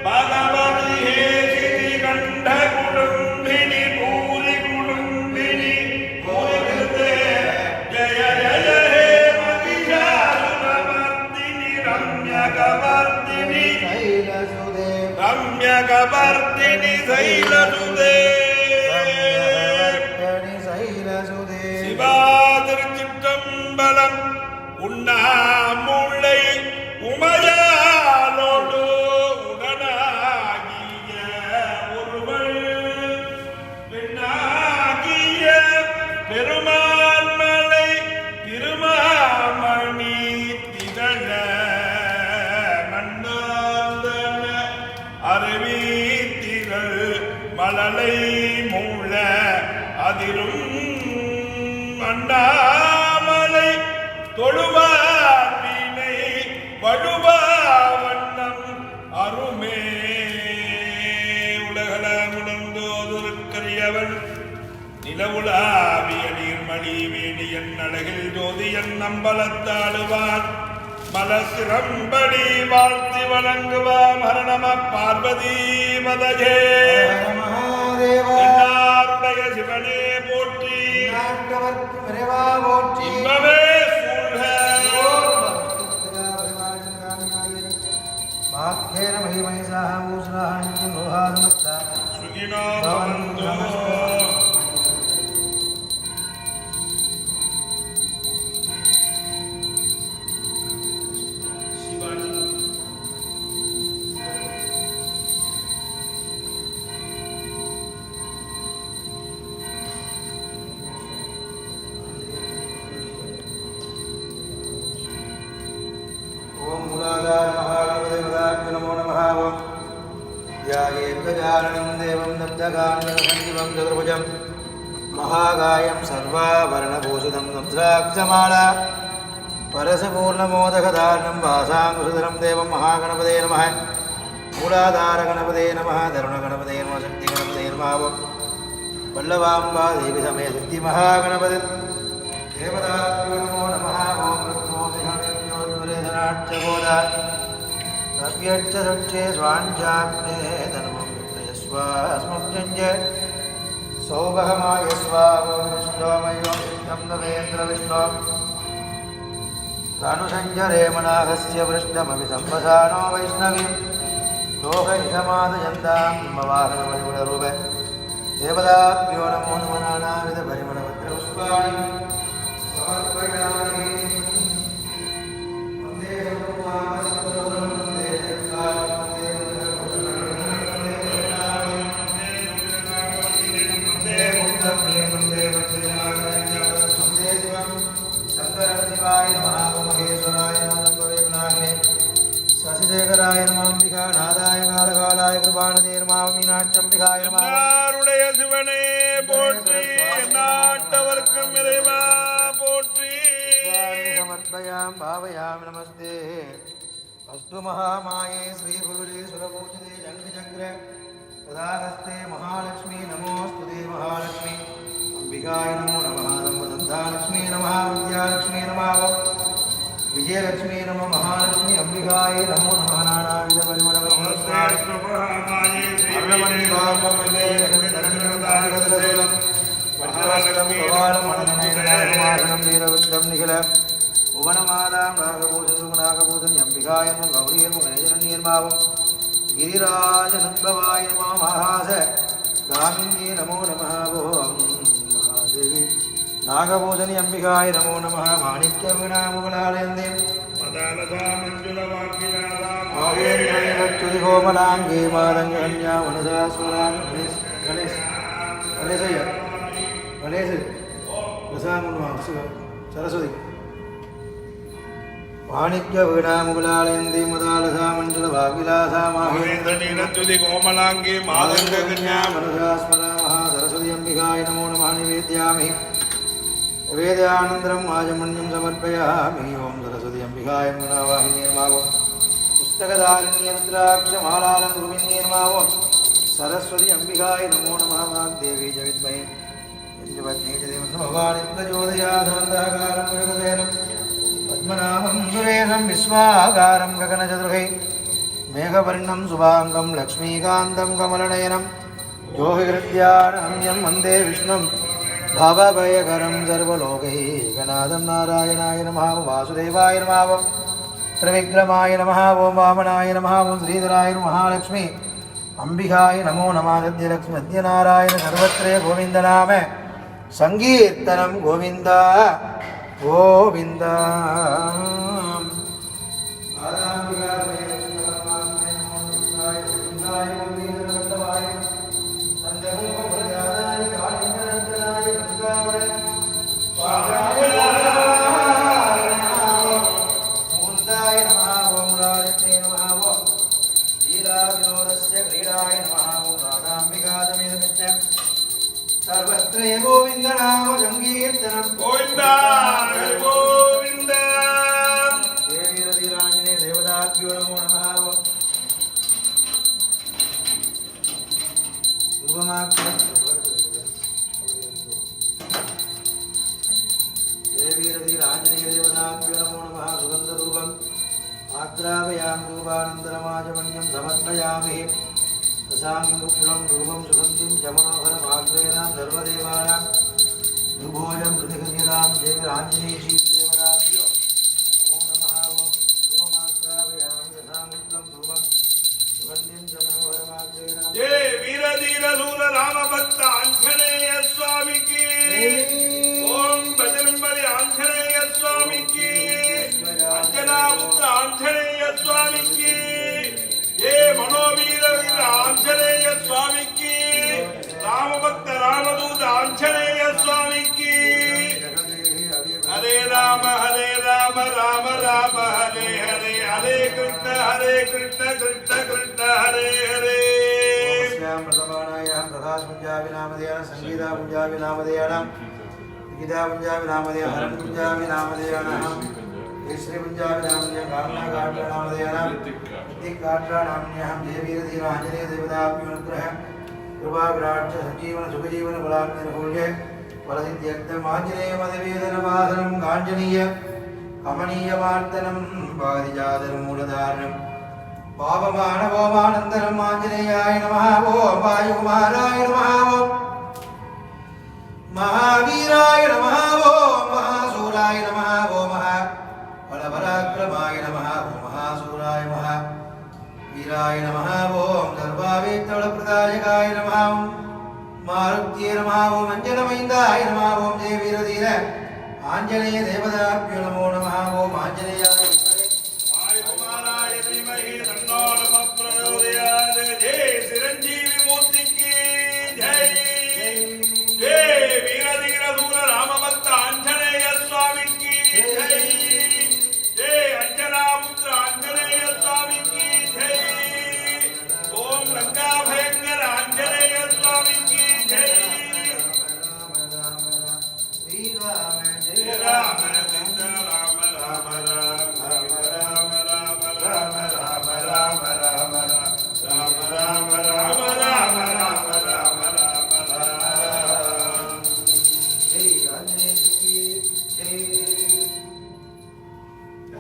भगवती हेसिनी कंठ कुटुंबिनी भूरि कुटुंबिनी भूरिकृते जय जय हे महिषासुरमर्दिनी रम्यकवर्दिनी रम्यकवर्दिनी शैलसुदे சிவாதிருச்சிற்றம்பலம் உண்ணாமுல்லை உமையாலோடு உடனாகிய ஒருவள் பெண்ணாகிய பெருமான்மலை திருமாமணி திகழ மன்னாந்தன அருவி திகழ் மழலை மூல அதிரும் அண்ணாமலை தொழுவார் வீணை வழுவா வண்ணம் அருமே உலகள முழந்தோதுருக்கரியவன் நிலவுலாவிய நீர்மணி வேணியன் அழகில் ஜோதியன் நம்பலத்தாடுவான் மலசிரம்படி வாழ்த்தி வணங்குவான் ஹரணம பார்வதி மதஜே என்னாருடைய சிவனே போற்றி இன்பமே சூழ்க வாக்கேன மகிமைசாக மூஸ்ராஹ்யம் லோகாதுமஸ்தா சுகினோ பவந்து ओम मूलाधार महागणपतिपदाभ्यो नमो नमः ओम ध्यायेद्गजाननं देवं दब्धगानसञ्जीवं चतुर्भुजं महाकायं सर्वाभरणभूषितं वज्राक्षमाला परसपूर्णमोदकधारणं वासाङ्कुशधरं देवं महागणपते नमः मूलाधारगणपते नमः धरुणगणपते नमः शक्तिगणपते नमः ओम वल्लभाम्बा देवी समेत सिद्धिमहागणपति देवताभ्यो नमो नमः ओम नाट्यबोधा तव्यच्च दक्षे स्वाञ्जाग्ने धर्मं यस्वास्मभ्यञ्ज सौभगमायस्वावो विष्णोमयो सिद्धं नवेन्द्रविष्णो धनुषञ्जरेमनागस्य वृष्णमपि सम्पसानो वैष्णवीं लोकहितमादयन्तां मवाहनपरिमलरूपे देवताभ्यो नमो नमः नानाविधपरिमलपत्रपुष्पाणि समर्पयामि शंकरशिवाय नमः महेश्वराय नमः शशिशेखराय नमः नादाय कालकालाय कृपाणदे नमः मीनाक्षम्बिकाय नमः எல்லாருடைய சிவனே போற்றி நாட்டவர்க்கும் இறைவா போற்றி समर्पयामि भावयामि नमस्ते अस्तु महामाये श्रीभुवने सुरपूजिते जङ्गचक्र तदागस्ते महालक्ष्मी नमोस्तुते महालक्ष्मी अंबिकाय नमो नमः नमोदन्तालक्ष्मी नमः विद्यालक्ष्मी नमः विजयलक्ष्मी नमः महालक्ष्मी अंबिकाय नमो नमः नानाविधपरिमलवृक्षं भुवनमादां नागभूषण अंबिकाय नमो गौरीर्मगणेशरण्यर्मावं गिरिराजनुद्भवाय नमो महास गामिन्ये नमो नमः ओं महादेवी नागभूषणी अंबिकाय नमो नमः माणिक्यवीणामुगलालयन्तीं मुदालसा मंजुलवाक्यनादा माहेन्द्रनिरच्युति कोमलाङ्गे मादङ्गकन्या वनदास्मरान् गणेश सरस्वती वाणिज्य वीणामुगलालयन्दी मुदालसा मञ्जुलभाग्यलासा माहेन्द्रनिरच्युति कोमलाङ्गे मादङ्गकन्या वनदास्मरामः सरस्वती अम्बिकाय नमो नमः निवेदयामि निवेदयानन्तरं आजमन्यं समर्पयामि ओं सरस्वती अम्बिकाय मुनावाहिनी नमः पुस्तकधारिण्यरुद्राक्षमालालङ्कृमिन्यर्मावो सरस्वती अम्बिकाय नमो नमः वाग्देवी च विद्महे पञ्चपत्नी च देवं भवानि प्रचोदयादान्धकारं जगदेनं पद्मनाभं सुरेशं विश्वाकारं गगनचतुर्भै मेघवर्णं शुभाङ्गं लक्ष्मीकान्तं कमलनयनं योगिहृद्यानहम्यं वन्दे विष्णुं भवभयकरं सर्वलोकैकनाथं नारायणाय नमः वासुदेवाय नमः त्रिविक्रमाय नमः ओं वामनाय नमः ओं श्रीधराय महालक्ष्मी अंबिकाय नमो नमः सद्यलक्ष्मी सद्यनारायण सर्वत्र गोविंद नाम संकीर्तनं गोविंद गोविंद सर्वत्र गोविंद नाम संकीर्तनं गोविंद गोविंद देवी रतिराजने देवताभ्यो नमो नमः देवी रतिराजने देवताभ्यो नमो नमः सुगन्धधूपम् आद्रावयामि धूपानन्तरमाजमन्यं समर्पयामि रसाङ्गुकुलं धूपं सुगन्धिं च मनोहरमाग्रेणां सर्वदेवानां दुर्भोजं प्रतिगृह्यतां देवराञ्जनेयशीदेवताभ्यो नमो नमः धूपमाग्रावयामि रसाङ्गुकुलं धूपं सुगन्धिं च मनोहरमाग्रेणां जय वीरधीरसूर रामभक्त आंजनेय स्वामी की ओम बजरंगबली आंजनेय स्वामी की अंजनापुत्र आंजनेय स्वामी की ये मनोवीर आंजनेय स्वामी की रामभक्त रामदूत आंजनेय स्वामी की हरे राम राम राम हरे हरे हरे कृष्ण कृष्ण कृष्ण हरे हरे प्रथमानायां प्रकाश पुंजाबि नामधेयानां संगीता पुंजाबि नामधेयानां गीता पुंजाबि नामधेयानां हरण पुंजाबि नामधेयानां श्री पुंजाबि नामधेयानां कामना काट्रा नामधेयानां दिक् काट्रा नाम्न्यां देवीरधीर आंजनेय देवताभ्यो अनुग्रह कृपा विराट संजीवन सुखजीवन बलाग्नि भूल्ये वरसिद्ध्यर्थम् आञ्जनेयमदिवेदनवासनं काञ्जनीय कमनीयमार्दनं पारिजातमूलधारणं पापमानवोमानन्दरम् आञ्जनेयाय नमः ओं वायुकुमाराय नमः ओं महावीराय नमः ओं महासूराय नमः ओं महाबलपराक्रमाय नमः ओं महासूराय महावीराय नमः ओं सर्वावेत्तबलप्रदायकाय नमः ओं मारुत्ये नमः ओं अञ्जनमैन्दाय नमः ओं जय वीरधीर आञ्जनेय देवताभ्यो नमो नमः ओं आञ्जनेयाय वायुकुमाराय धीमहि तन्नो नमः प्रचोदयात् जय चिरंजीवी मूर्ति की जय जय वीरधीरसूर रामभक्त आंजनेय स्वामी की जय जय अंजनापुत्र आंजनेय स्वामी की जय ओम लंका भयंकर आंजनेय स्वामी की जय जय राम सीता राम राम राम राम राम राम राम राम राम राम राम राम राम राम राम राम राम राम जय आंजनेय की जय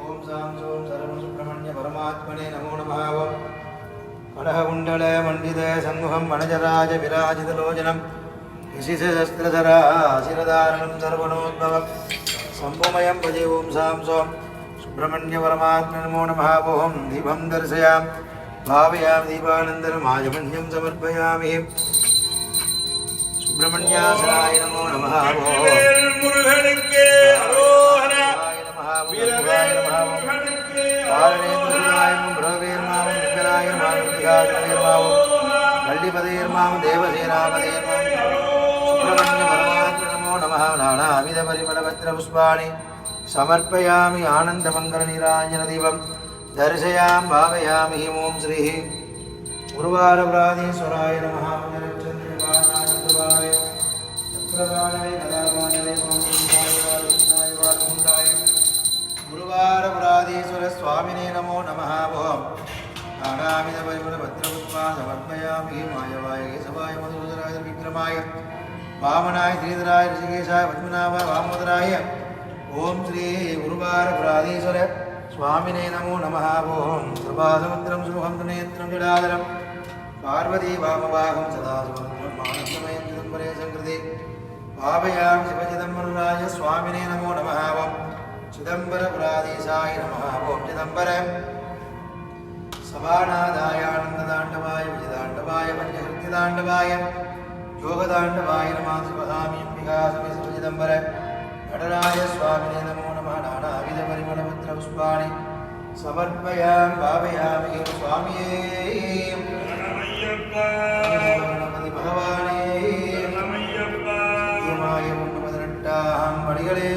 ओम सां सों सर्वसुब्रह्मण्य परमात्मने नमो नमः ओं कलहकुण्डल मण्डित संमुखं वनजराज विराजितलोचनं यशिशस्त्रधरा शिरधारणं सर्वणोद्भवं शम्भुमयं भजे ओं सां सों सुब्रह्मण्य परमात्मने नमो नमः ओं दीपं दर्शयामि भावयामि दीपानन्तरम् आजमन्यं समर्पयामि सुब्रह्मण्यासनाय नमो नमः मुरुगन के अरोहरा वीरवेल मुरुगन காரணேந்திராயமும் பிரவேர்மாவும் விங்கராயமாவும் திகாசனவேர்மாவும் வள்ளிபதேர்மாவும் தேவசேனாபதேர்மாவும் சுப்பிரமணிய பரமாத்ம நமோ நமः நானாவித பரிமளபத்ர புஷ்பாணி समर्पयामि आनन्दमङ्गलनीराजनदीपं दर्शयामि भावयामि ॐ श्रीः गुरुवारप्राधीश्वराय नमः पुनरचन्द्रवाय चक्रवाणवे कलावाणवे वालमुण्डाय गुरुवारप्राधीश्वर स्वामिने नमो नमः ॐ नानाविधपरिमलभद्रपुष्पा समर्पयामि मायवाय केशवाय मधुसूदनाय विक्रमाय वामनाय श्रीधराय ऋषिकेशाय पद्मनाभाय वामोदराय ओम श्री गुरुवारप्राधीश्वर स्वामिने नमो नमः ओम कृपासमुद्रं सुमुखं नेत्रं जडाधरं पार्वती वामभागं सदा मानसमयं चिदम्बरे संकृते भावयामि शिवचिदम्बरराज स्वामिने नमो नमः ओम चिदम्बरप्राधीशाय नमः ओम चिदम्बर सभानादाय आनन्दताण्डवाय विजयताण्डवाय पञ्चकृत्यताण्डवाय योगताण्डवाय नमः शिवधामि विकासमि शिवचिदम्बर नटराज स्वामिने नमो नमः नानाविध परिमलपत्र पुष्पाणि समर्पयामि भावयामि स्वामिये गणपति भगवाने यमाय मुन्नमदनट्टाहं मणिगळे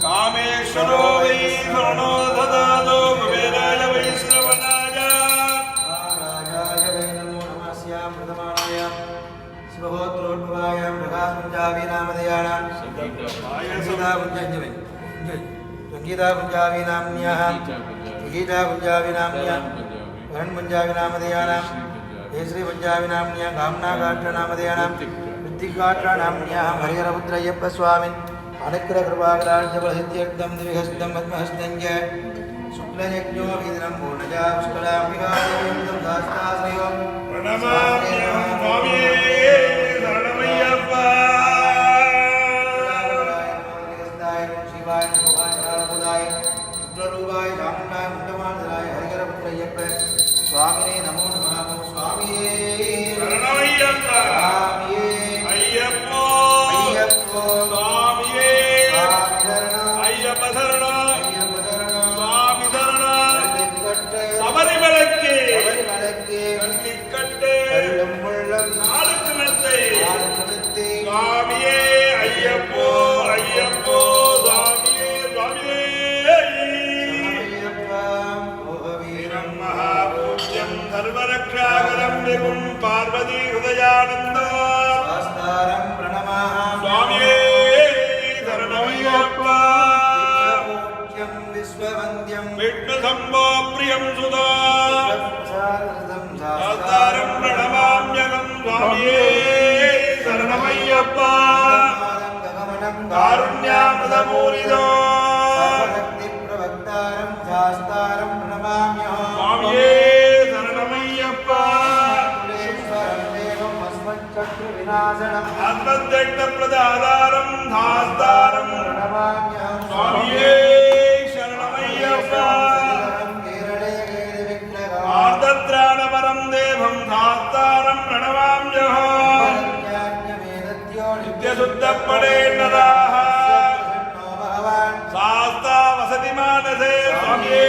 कामेश्वरो वै शरणो ददातो कुबेराय वैश्रवणाय राजाय वै नमो नमस्यां प्रथमाणाय शिवहोत्रोद्भवाय प्रकाशपुञ्जावी नामधेयानां संगीतापुञ्जावै संगीतापुञ्जावी नाम्न्याः गीतापुञ्जावी नाम्न्याः वरणपुञ्जावी नामधेयानां श्रीपुञ्जावी नाम्न्याः कामनागात्रनामधेयानां ऋत्तिकात्रनाम्न्याः हरिहरपुत्रय्यप्पस्वामिन् अनुग्रहकृपाकराज्यबलसिद्ध्यर्थं द्विहस्तं पद्महस्तं च शुक्लयज्ञो विदिनं पूर्णजा पुष्कलां विहादेवं दास्ताश्रयो प्रणमाम्यहं स्वामी शरणमय्यप्पा शिवाय नमोहाय नारदाय शुक्लरूपाय चामुण्डाय मुण्डमाधराय हरिहरपुत्रय्यप्प स्वामिने नमो नमः स्वामिये शरणमय्यप्पा स्वामिये अय्यप्पो अय्यप्पो स्वामिये अय्यप्प शरणो स्वामी शरणो सबरिमलक्के कट्टिकट्टे नालुक्कु मेत्तै स्वामिये अय्यप्पो अय्यप्पो स्वामिये स्वामिये वीरं महापूज्यं सर्वरक्षाकरं विभुं पार्वती हृदयानन्दो शास्तारं प्रणमामि स्वामिये शरणमय्यप्पा पूज्यं विश्ववन्द्यं विष्णुशम्भो प्रियं सुधा शास्त्रं शास्तारं प्रणमाम्यहं स्वामिये शरणमय्यप्पा कारुण्यामृतपूरितो सर्वशक्तिप्रवक्तारं शास्तारं प्रणमाम्यहं स्वामिये शरणमय्यप्पा देवम् अस्मच्चक्रविनाशनम् आत्मदग्धप्रदातारं शास्तारं प्रणमाम्यहं स्वामिये शरणमय्यप्पा आर्द्रत्राणपरं देवं शास्तारं प्रणमाम्यहं नित्यशुद्धपडे नराः शास्ता वसति मानसे स्वामिये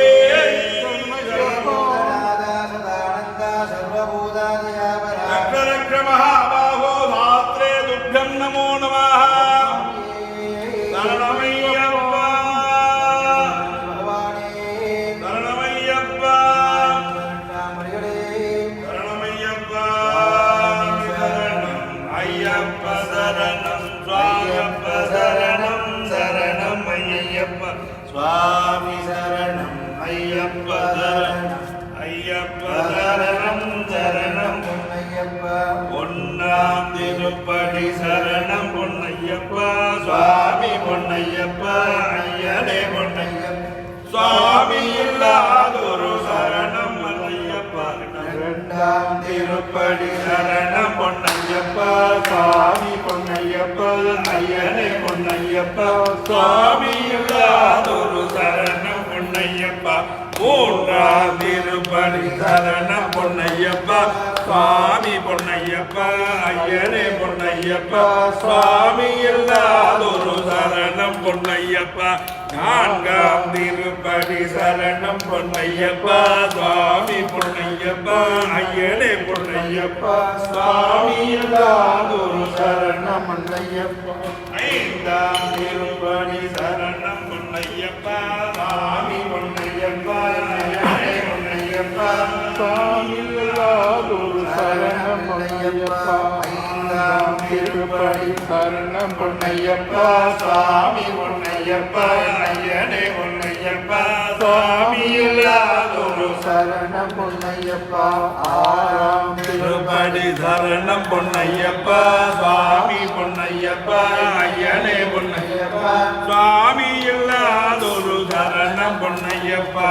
ஐயப்ப சரணம் சுவாமியப்ப சரணம் சரணம் ஐயப்ப சுவாமி சரணம் ஐயப்ப சரணம் ஐயப்ப சரணம் சரணம் பொன்னையப்பா பொன்னாம் திருப்படி சரணம் பொன்னையப்பா சுவாமி பொன்னையப்பா ஐயனே பொன்னையப்பா சுவாமி இல்லாதொரு சரணம் ஐயப்பா இரண்டாம் திருப்படி சரணம் பொன்னையப்பா சுவாமி பொன்னையப்பா ஐயனே பொன்னையப்பா சுவாமி இல்லாதொரு சரணம் பொன்னையப்பா மூன்றாம் திருப்படி சரணம் பொன்னையப்பா சுவாமி பொன்னையப்பா ஐயனே பொன்னையப்பா சுவாமி இல்லாதொரு சரணம் பொன்னையப்பா நான்காம் திருப்படி சரணம் பொன்னையப்பா சுவாமி பொன்னையப்பா ஐயனே பொன்னையப்பா சுவாமி இல்லாதொரு சரணம் பொன்னையப்பா ஐந்தாம் திருப்படி சரணம் பொன்னையப்பா சுவாமி பொன்னையப்பா ஐயனே பொன்னையப்பா சுவாமி இல்லாதொரு சரணம் பொன்னையப்பா ஐந்தாம் திருப்படி சரணம் பொன்னையப்பா சுவாமி பொன்னையப்பா ஐயனே பொன்னையப்பா சுவாமி இல்லாதொரு சரணம் பொன்னையப்பா ஆறாம் திருப்படி சரணம் பொன்னையப்பா சுவாமி பொன்னையப்பா ஐயனே பொன்னையப்பா சுவாமி இல்லாதொரு சரணம் பொன்னையப்பா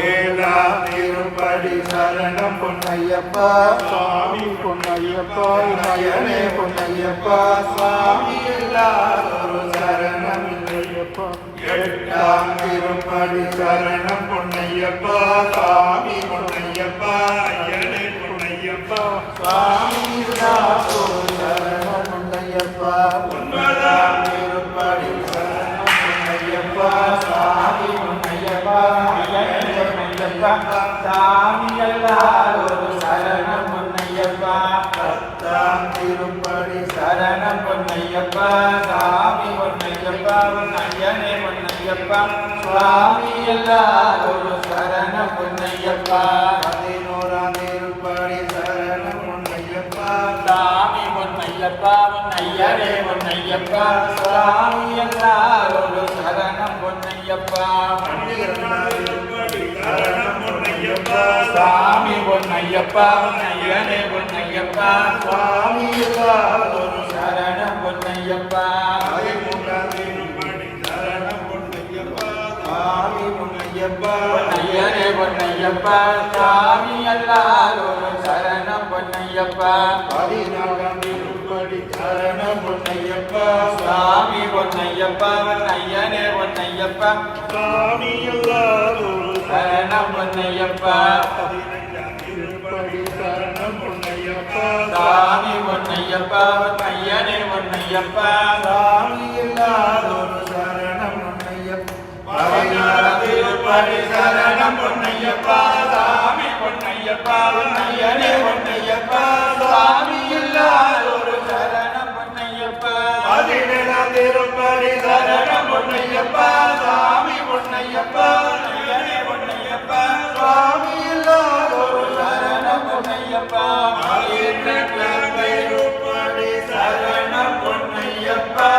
ஏழாம் திருப்படி சரணம் பொன்னையப்பா சுவாமி பொன்னையப்பா ஐயனே பொன்னையப்பா சுவாமி இல்லாதொரு சரணம் பொன்னையப்பா எட்டாம் திருப்படி சரணம் பொன்னையப்பா சுவாமி பொன்னையப்பா ஐயனே பொன்னையப்பா சுவாமி இல்லாதொரு சரணம் பொன்னையப்பா ஒன்பதாம் திருப்படி சரணம் பொன்னையப்பா சுவாமி பொன்னையப்பா ஐயனே பொன்னையப்பா சாமி எல்லாரும் சரணம் பொன்னையப்பா பத்தாம் திருப்படி சரணம் பொன்னையப்பா சாமி பொன்னையப்பா ஐயனே பொன்னையப்பா சுவாமி எல்லாரும் சரணம் பொன்னையப்பா பதினோராம் திருப்படி சரணம் பொன்னையப்பா சாமி பொன்னையப்பா ஐயனே பொன்னையப்பா சுவாமி எல்லாரும் சரணம் பொன்னையப்பா பன்னிரண்டாம் திருப்படி சரணம் பொன்னையப்பா சாமி பொன்னையப்பா ஐயனே பொன்னையப்பா சுவாமி இல்லாதொரு சரணம் பொன்னையப்பா பதிமூன்றாம் திருப்படி சரணம் பொன்னையப்பா சுவாமி பொன்னையப்பா ஐயனே பொன்னையப்பா சாமி எல்லாரும் சரணம் பொன்னையப்பா பதினான்காம் திருப்படி சரணம் பொன்னையப்பா சாமி பொன்னையப்பா ஐயனே பொன்னையப்பா சுவாமி இல்லாதொரு சரணம் பொன்னையப்பா பதினைந்தாம் திருப்படி சரணம் பொன்னையப்பா சாமி பொன்னையப்பா ஐயனே பொன்னையப்பா சுவாமி இல்லாதொரு சரணம் பொன்னையப்பா பதினாறாம் திருப்படி சரணம் பொன்னையப்பா சாமி பொன்னையப்பா ஐயனே பொன்னையப்பா சுவாமி எல்லாரும் சரணம் பொன்னையப்பா பதினேழாம் திருப்படி சரணம் பொன்னையப்பா சாமி பொன்னையப்பா ஐயனே பொன்னையப்பா சுவாமி எல்லாரும் சரணம் பொன்னையப்பா பதினெட்டாம் திருப்படி சரணம் பொன்னையப்பா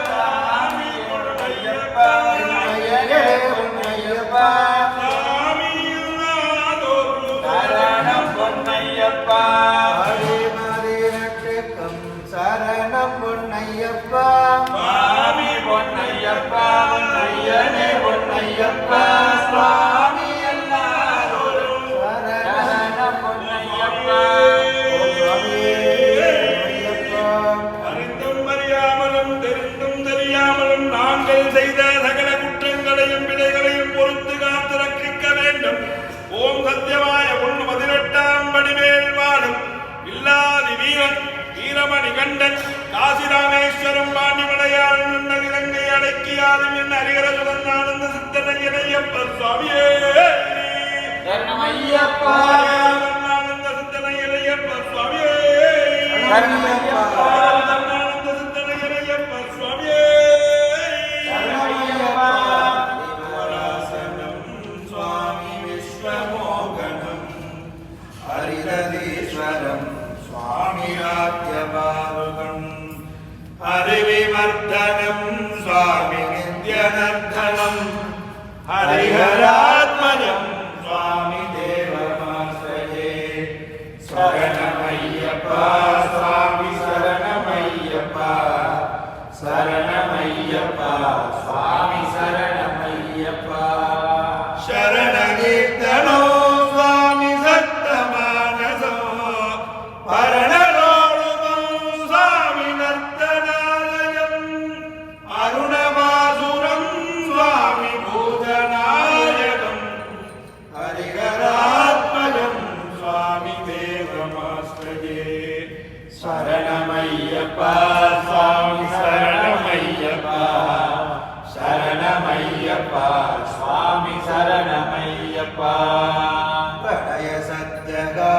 சாமி பொன்னையப்பா ஐயனே பொன்னையப்பா சுவாமி இல்லாதொரு சரணம் பொன்னையப்பா ஹரிமதிரட்சகம் சரணம் பொன்னையப்பா சுவாமி பொன்னையப்பா ஐயனே பொன்னையப்பா சுவாமி எல்லாரும் சரணம் பொன்னையப்பா அறிந்தும் அறியாமலும் தெரிந்தும் தெரியாமலும் நாங்கள் செய்த சகல குற்றங்களையும் விதைகளையும் பொறுத்து காத்து ரட்சிக்க வேண்டும். ஓம் சத்தியமாய ஒன்று 18ஆம் படிமேல் வாழும் இல்லாதி வீரன் வீரமணி கண்டன் காசிராமேஸ்வரம் பாண்டிமலையாள் இலங்கை அடக்கியாலும் என் அறிகிற சுதன்னானந்த சித்தனை இளையப்பர் சுவாமியே சரணமையப்பா சுதன்னானந்த சித்தனை இளையப்பர் சுவாமியே சரணமையப்பா சுதன்னானந்த சித்தனை இளையப்பர் சுவாமியே சரணமையப்பா வராசனம் சுவாமி விஸ்வமோகனம் ஹரிதீஸ்வரம் சுவாமி ராஜ்யபாருகம் சரணமையப்பா சுவாமி சரணமையப்பா சரணமையப்பா சுவாமி சரணமையப்பா प्रणय सत्यगा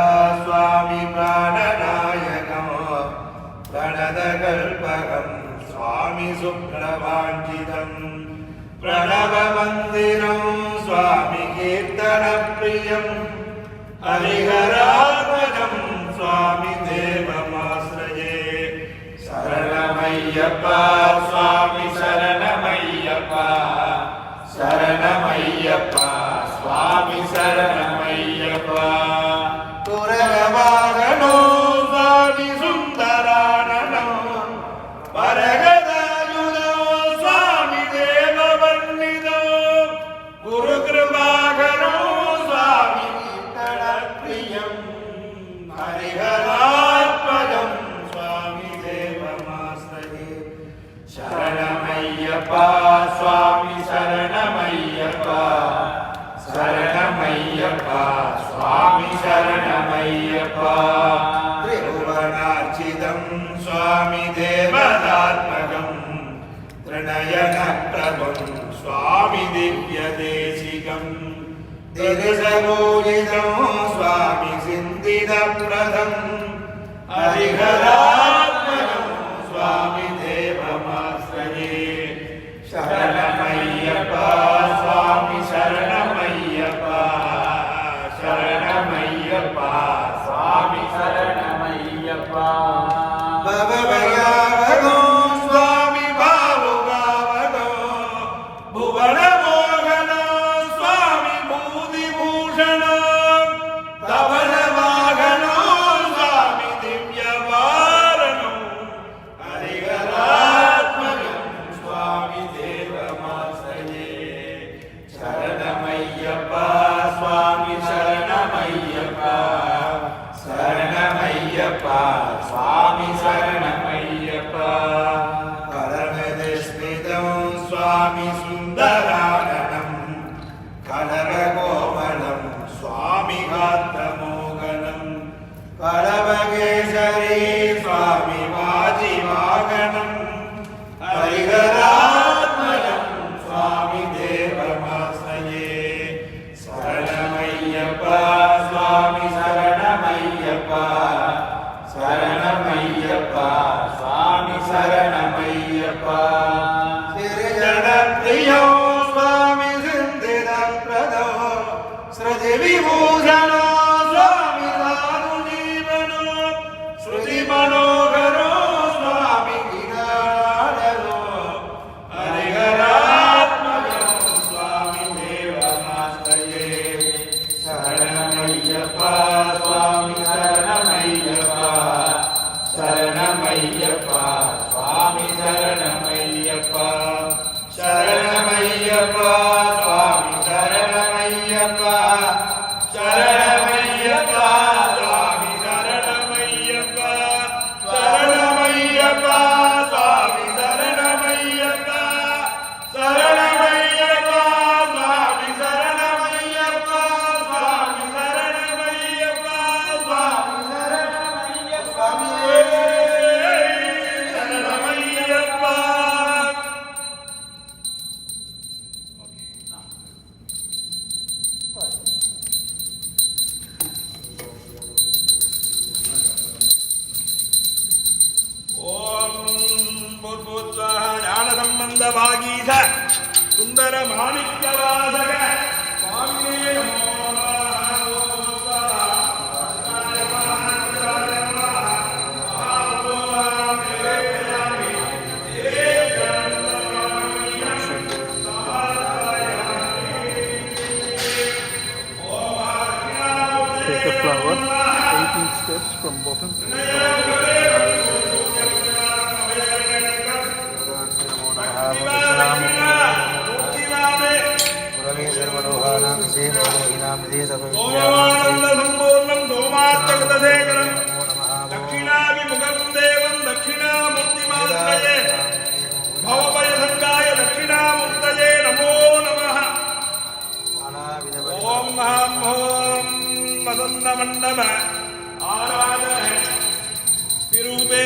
स्वामी प्राणनायकम् प्रणतकल्पकम् स्वामी सुप्रभाञ्जितम् प्रणवमन्दिरं स्वामी कीर्तनप्रियम् हरिहरात्मजं स्वामी देवमाश्रये शरणमय्यप्पा स्वामी शरणमय्यप्पा शरणमय्यप्पा स्वामी शरणमय्यप्पा तुरगवाहनो स्वामी सुन्दराननो परगदायुधो स्वामी देववन्दितो गुरुकृपाकरो स्वामी कीर्तनप्रियं हरिहरात्मजं स्वामी देवमाश्रये शरणमय्यप्पा स्वामी शरणमय्यप्पा शरणमय्यप्पा स्वामी शरणमय्यप्पा त्रिभुवनार्चितं स्वामी देवतात्मकं त्रिनयनप्रभं स्वामी दिव्यदेशिकं तिरुसपूजितं स्वामी सिन्दिदप्रदं हरिहरात्मकं स्वामी देवमाश्रये शरणमय्यप्पा स्वामी शरणमय्यप्पा शरणमय्यप्पा स्वामी शरणमय्यप्पा भवभयावगो स्वामी भावुगावगो भुवनमोहनो स्वामी भूतिभूषण धवलवाहनो स्वामी दिव्यवारणो हरिहरात्मजं स्वामी देवमाश्रये शरणमय्यप्पा स्वामी शरणमय्यप्पा शरणमय्यप्पा स्वामी शरणमय्यप्पा परमनिष्मितं स्वामी सुन्दराननं कलरकोमलं स्वामी गात्रमोगनं कलवकेसरी स्वामी वाजिवागनं हरिहरात्मजं स्वामी देवमाश्रये शरणमय्यप्पा स्वामी शरणमय्यप्पा शरणमय्यप्पा स्वामी शरणमय्यप्पा श्रीजनप्रियो स्वामी सिन्दिदप्रदो श्रुतिविभूषणो स्वामी साधुजीवनो श्रुतिमनोहरो स्वामी गिरिराजनो हरिहरात्मजं स्वामी देवमाश्रये शरणमय्यप्पा स्वामी शरणमय्यप्पा शरणमय्यप्पा स्वामी शरणमय्यप्पा शरणमय्यप्पा स्वामी शरणमय्यप्पा शरणमय्यप्पा स्वामी शरणमय्यप्पा शरणमय्यप्पा स्वामी शरणमय्यप्पा शरणमय्यप्पा स्वामी शरणमय्यप्पा स्वामी शरणमय्यप्पा स्वामी शरणमय्यप्पा शरणमय्यप्पा ओम बुद्बुद्वाह ज्ञान संबंध भागीश सुंदर माणिक्यवासक स्वामी नमो Take a flower, 18 steps from bottom. गुरवे सर्वलोकानां देवलोकिनां ओमानंद संपूर्णं सोमार्चकतसेकरं दक्षिणाभिमुखं देवं दक्षिणामूर्तिमाश्रये भवभयसङ्गाय दक्षिणामूर्तये नमो नमः ओम हम ओम वसंत मंडप आराधन तिरुपे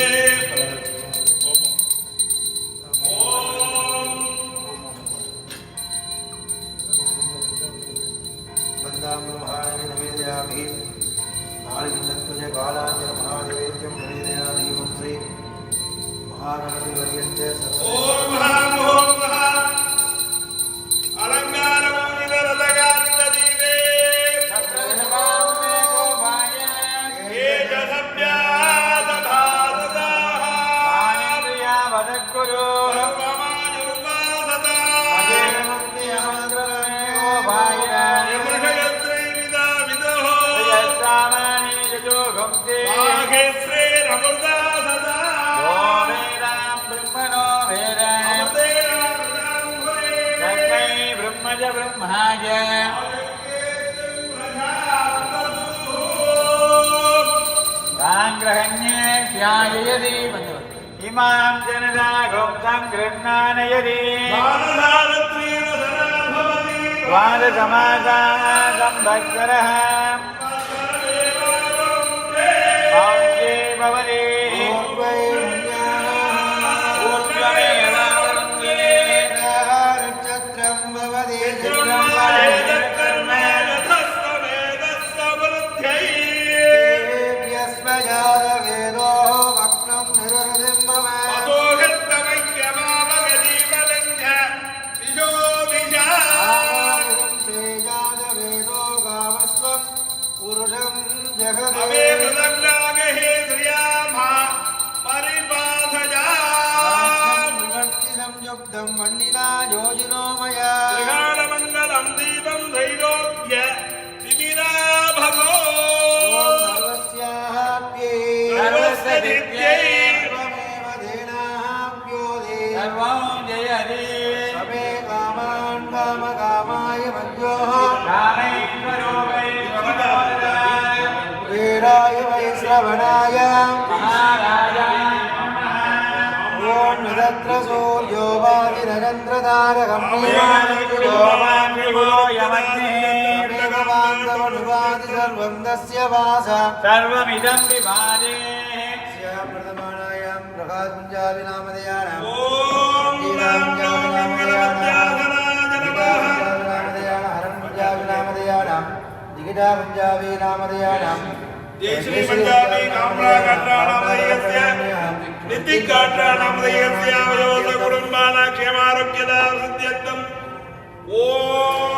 महागणपतिवर्यस्य ओम हां ओम हां अलंकारपूजितरथकान्तदीपे सप्तदशवामे गोपाय तेजसव्यादभासदाः आनेन्द्रिया वदकुरु सर्वमायुर्वासदा अजेमुक्तियमन्त्रमे गोपाय यमृषयत्रैविदाविदः यस्तामानि यजोघंसे माघेश्रेरमृता सदा वेदां ब्रह्मणो वेदां तस्मै ब्रह्मज ब्रह्माय साङ्ग्रहण्ये ध्याययति इमां जनदाघं सङ्गृह्णानयति द्वादशमासाः संवत्सरः औङ्गे भवति नक्षत्रं भवति देव्यस्मजातवेदो वक्नं निरृतिं भवेत् जातवेदो गावस्वं पुरुषं जगते संयुक्तं मण्डिना योजिनो मया मंगलम दीपम धैर्योग्य तिमिरा भगो सर्वस्याप्ये सर्वस्यदित्यै सर्वमेव धेनाप्योदे सर्वं जयति समे कामान् कामकामाय मध्योः कामेश्वरो वै भगवतः वीराय वै श्रवणाय महाराजाय ॐ नदत्र सूर्यो वादिनगन्त्रतारकं मेघवान्दवनुवादि सर्वं तस्य वासा सर्वमिदं विभाजे प्रथमानायां प्रकाशपुञ्जाविनामधेयानां ओम निगिटापुञ्जाविनामधेयानां जय श्री पंजाबी कामरा कट्राणामदयस्य नित्तिकाट्राणामदयस्य वयोस कुटुंबाना क्षेमारोग्यदा सिद्ध्यर्थम् ओम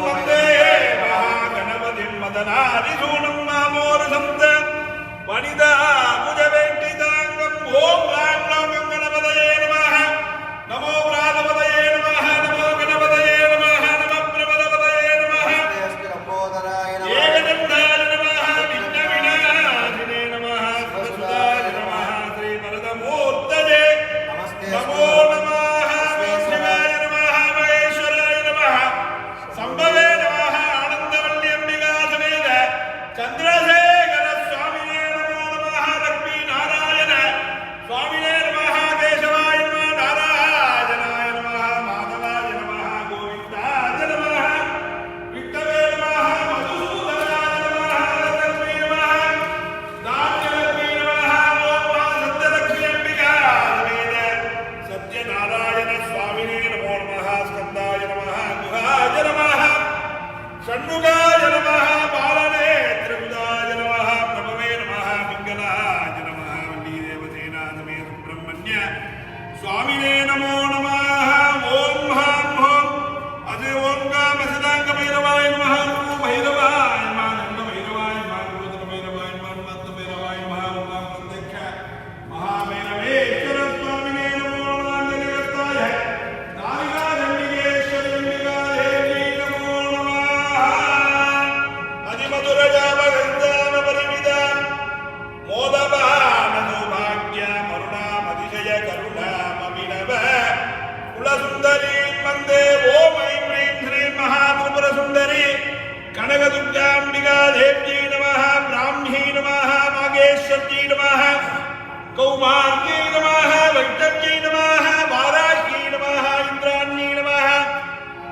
वन्दे महागणपतिं मदनादिशूनं मामोरसंत वनिता भुजवेष्टिताङ्गम् ओम रां रां गणपतये नमः नमो प्राणपतये नमः नमो गणपतये नमः नमः प्रमदपतये नमः एकदण्डाय नमः विघ्नविनाशिने नमः सरस्वताय नमः श्रीवरदमूर्तये नमो नमः शिवाय नमः महेश्वराय नमः संभवे नमः आनन्दवल्ल्यम्बिका समेत चन्द्रशेखर स्वामिने नमो नमः लक्ष्मीनारायण स्वामिने नमः केशवाय नमः नारायणाय नमः माधवाय नमः गोविन्दाय नमः विष्णवे नमः मधुसूदनाय नमः लक्ष्मी नमः नाट्यलक्ष्मी नमः ओम सत्यलक्ष्म्यम्बिका समेत सत्यनारायण स्वामिने नमो नमः स्कन्दाय नमः गुहाय नमः षण्मुखाय नमः बालने त्रिपुदाय नमः प्रभवे नमः पिङ्गलाय नमः वल्लीदेवसेना समेत सुब्रह्मण्य स्वामिने नमो नमः ओम हां होम अजय ओम कामसिदांग भैरवाय नमः गुरु भैरवाय नमः नंद भैरवाय नमः गुरुदर भैरवाय नमः मत्त भैरवाय नमः ओम प्रत्यक्ष महाभैरवेश्वर स्वामिने नमो नमः जगत्ताय नारिका चण्डिकेश्वरी अंबिका देवी नमो नमः अधिमधुरजामगन्धाम परिमिता मोदभान सौभाग्य करुणामतिशय करुणामभिनव कुलसुन्दरी वन्दे ओम ऐं ह्रीं श्रीं महात्रिपुरसुन्दरी कनकदुर्गाम्बिका देव्यै नमः ब्राह्म्यै नमः मागेश्वर्यै नमः कौमार्यै नमः वैष्णव्यै नमः वाराह्यै नमः इन्द्राण्यै नमः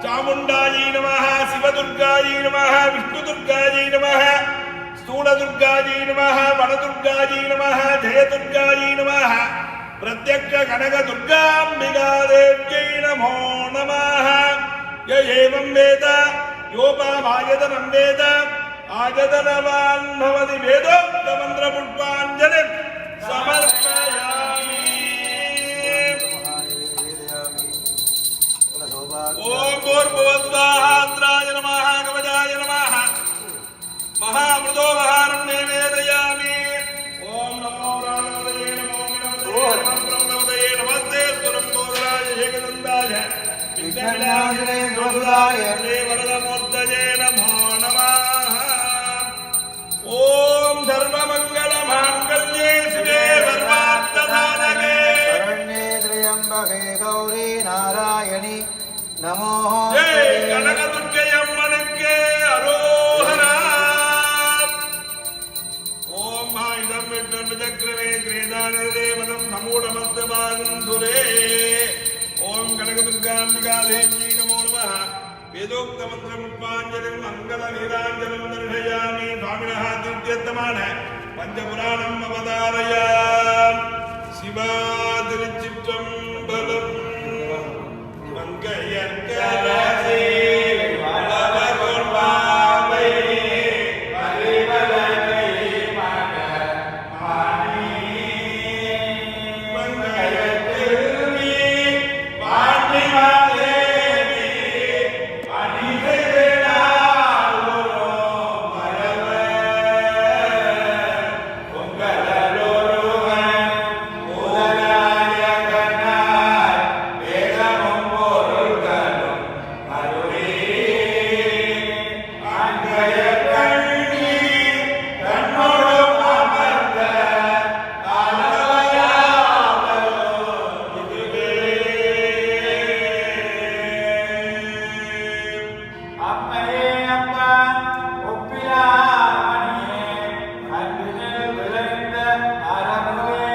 चामुण्डायै नमः शिवदुर्गायै नमः विष्णुदुर्गायै नमः स्थूलदुर्गायै नमः वनदुर्गायै नमः जयदुर्गायै नमः प्रत्यक्ष कनकदुर्गाम्बिका देव्यै नमो नमः य एवं वेद योपामायतनं वेद आयतनवान् भवति वेदोक्तमन्त्रपुष्पाञ्जलिं समर्पयामि। ओम भूर्भुवस्वाहाय नमः कवचाय नमः महामृदो महारण्ये वेदयामि। ओम नमो प्राणपतये नमो गणपतये नमस्ते स्वरं गोदराय शेखनन्दाय विद्याविनाशिने गोदाय वरदमूर्तये नमो नमः। ओम सर्वमङ्गलमाङ्गल्ये शिवे सर्वार्थसाधके शरण्ये त्र्यम्बके गौरी नारायणी नमोस्तुते। जय कनकदुर्गे अम्मनक्के अरोहरा। ओम इदं विष्णुचक्रमे क्रीडाने देवतं समूढमस्तवान्धुरे। ओम कनकदुर्गाम्बिका देवी नमो नमः। वेदोक्तमन्त्रपुष्पाञ्जलिं मङ्गलनीराञ्जनं दर्शयामि। स्वामिनः दिव्यतमान पञ्चपुराणम् अवतारयामि। शिवातिरुचित्रम्बलम् मङ्गयकरसे वलवगुर्वावै परिवलकै मनमानि मङ्गयतिर्मि पाण्डिमादेवी अनिवेदनालो मरव பொங்கலோருவன் முதலாயகனாய் வேதமும் பொருள்களும் அருளே அங்கய கண்ணி தன்னோடும் அமர்ந்த காலவையாவலோ இதுவே. அம்மையே அப்பன் ஒப்பிலாமணியே அன்பினில் விளைந்த அறமுவே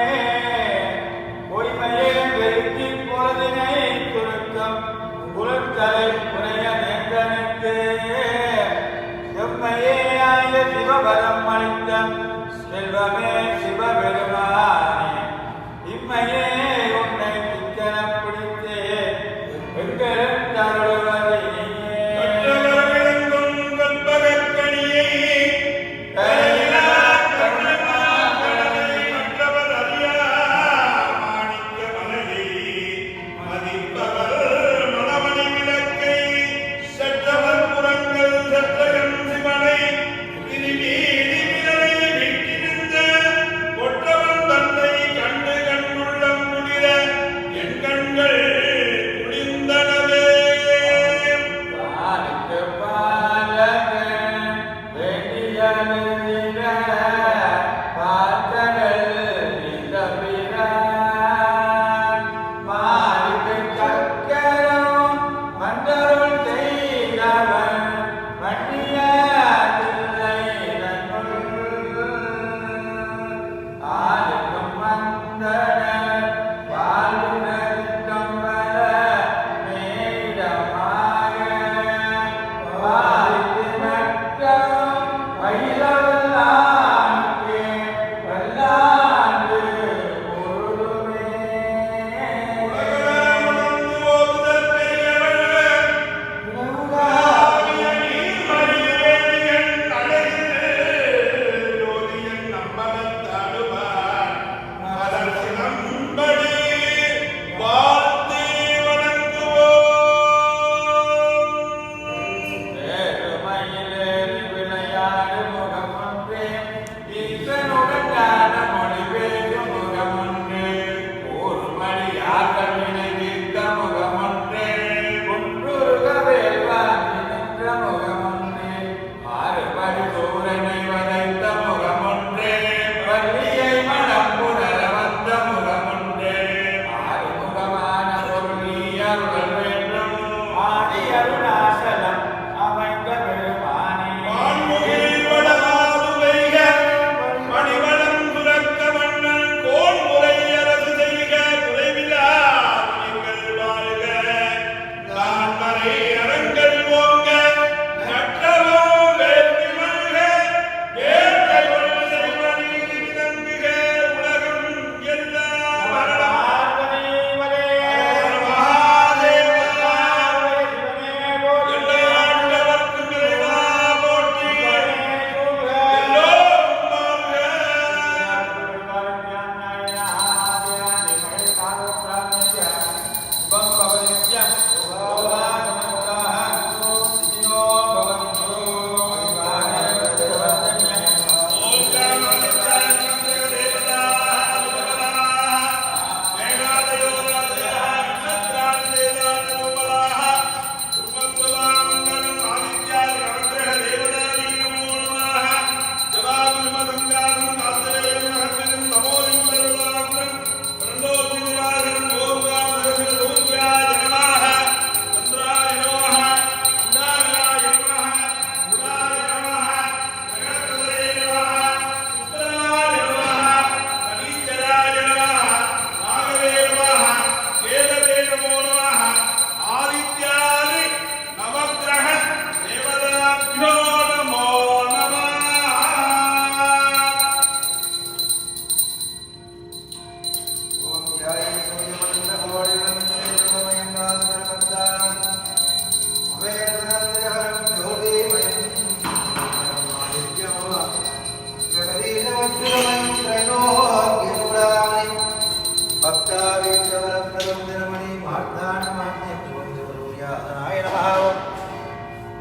பொய்மையே வெறுக்கி பொழுதினை சுருக்கம் குருத்தலை புனைய நேர்ந்தனுக்கு செம்மையே ஆய சிவபரம் அளித்த செல்வமே சிவபெருமானே இம்மையே உன்னை சிக்கனம் பிடித்தே எங்களும் தருளுவதை நீயே. கற்றவர் விளங்கும் கற்பகக்கனியை கரையிலா கருணமாம் கடலை மற்றவர் அறியா மாணிக்க மலையை மதிப்பவர் மணமணி விளக்கை செற்றவர் புறங்கள் செற்றகன் சிவனை திருமீதி விரலை விட்டிருந்த ஒற்றவன் தன்னை கண்டு கண்டுள்ளம்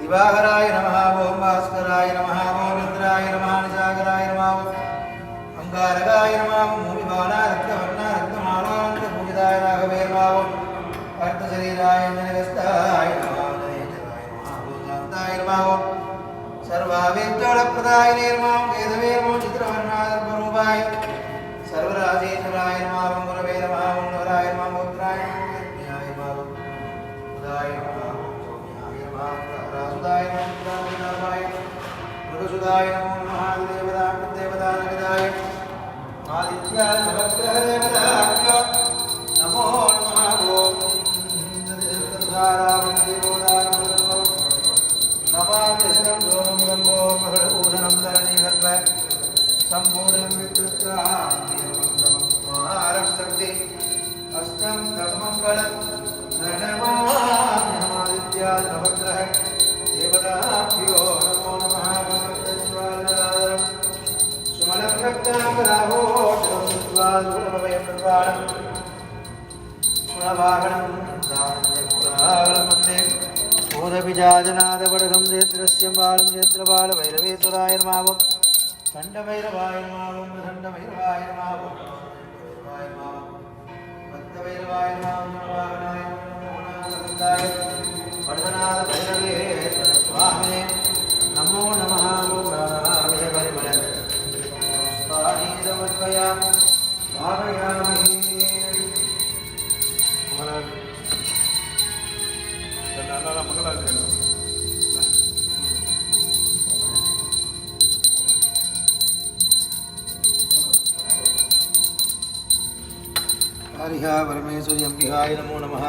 दिवाकराय नमः ओम भास्कराय नमः ओम रुद्राय नमः निजाकराय नमः अंगारकाय नमः मूलिबाला रक्तवर्णा रक्तमालांत पूजिताय राघवे नमः अर्थशरीराय जनगस्ताय नमः नरेन्द्राय नमः भूतान्ताय नमः सर्वावेद्योलप्रदाय नमः केदवे नमः चित्रवर्णादर्परूपाय सर्वराजेश्वराय नमः गुरवे नमः गुणवराय नमः गोत्राय नमः यज्ञाय नमः उदाय नमः सौम्याय नमः रासुदाय नमः रामाय मृगसुदाय नमो नमः देवतानगदाय आदित्याय नवग्रहदेवताभ्यो नमो नमः ओम देवताराम देवोदानमो नमामि शरणं सोमं गंगो महूषणं धरणीगर्भ सम्पूर्णं विकृतारं शक्ति अष्टं कर्मङ्गलं नमादित्याय नवग्रह देवताभ्यो नमो नमः भगवत्स्वामिनारायणं सुमनं रक्तांबराहो स्वादुरमवयं निर्वाणं गुणवाहनं दानन्दपुरावलमन्दे बोधबिजाजनादवडगं क्षेत्रस्य बालं क्षेत्रबालभैरवेश्वराय नमः खण्डभैरवाय नमः खण्डभैरवाय नमः भैरवाय नमः भक्तभैरवाय नमः वाहनाय नमो नारायणाय वर्धनाद भैरवेश्वर स्वामिने नमो नमः गोविन्दाय परिमल स्वामीदवद्वया भावयामि हरिहा परमेश्वरी अंबिकाय नमो नमः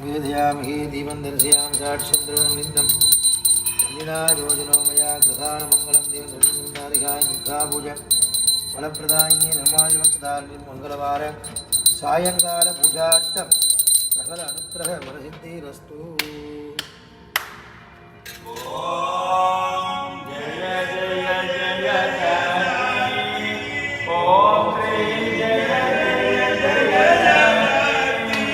वेदयामि दीपं दर्शयामि साक्षन्द्रं नित्यं अञ्जना योजनो मया कृतानमङ्गलं देवहरिहाय मुद्रापूजा फलप्रदायिनी निर्माणमत्दारिणी मंगलवार सायंकाल पूजार्थं सकल अनुग्रह वरसिद्धिरस्तु। ओम जय जय जय जननी ओम श्री जय जय जय जननी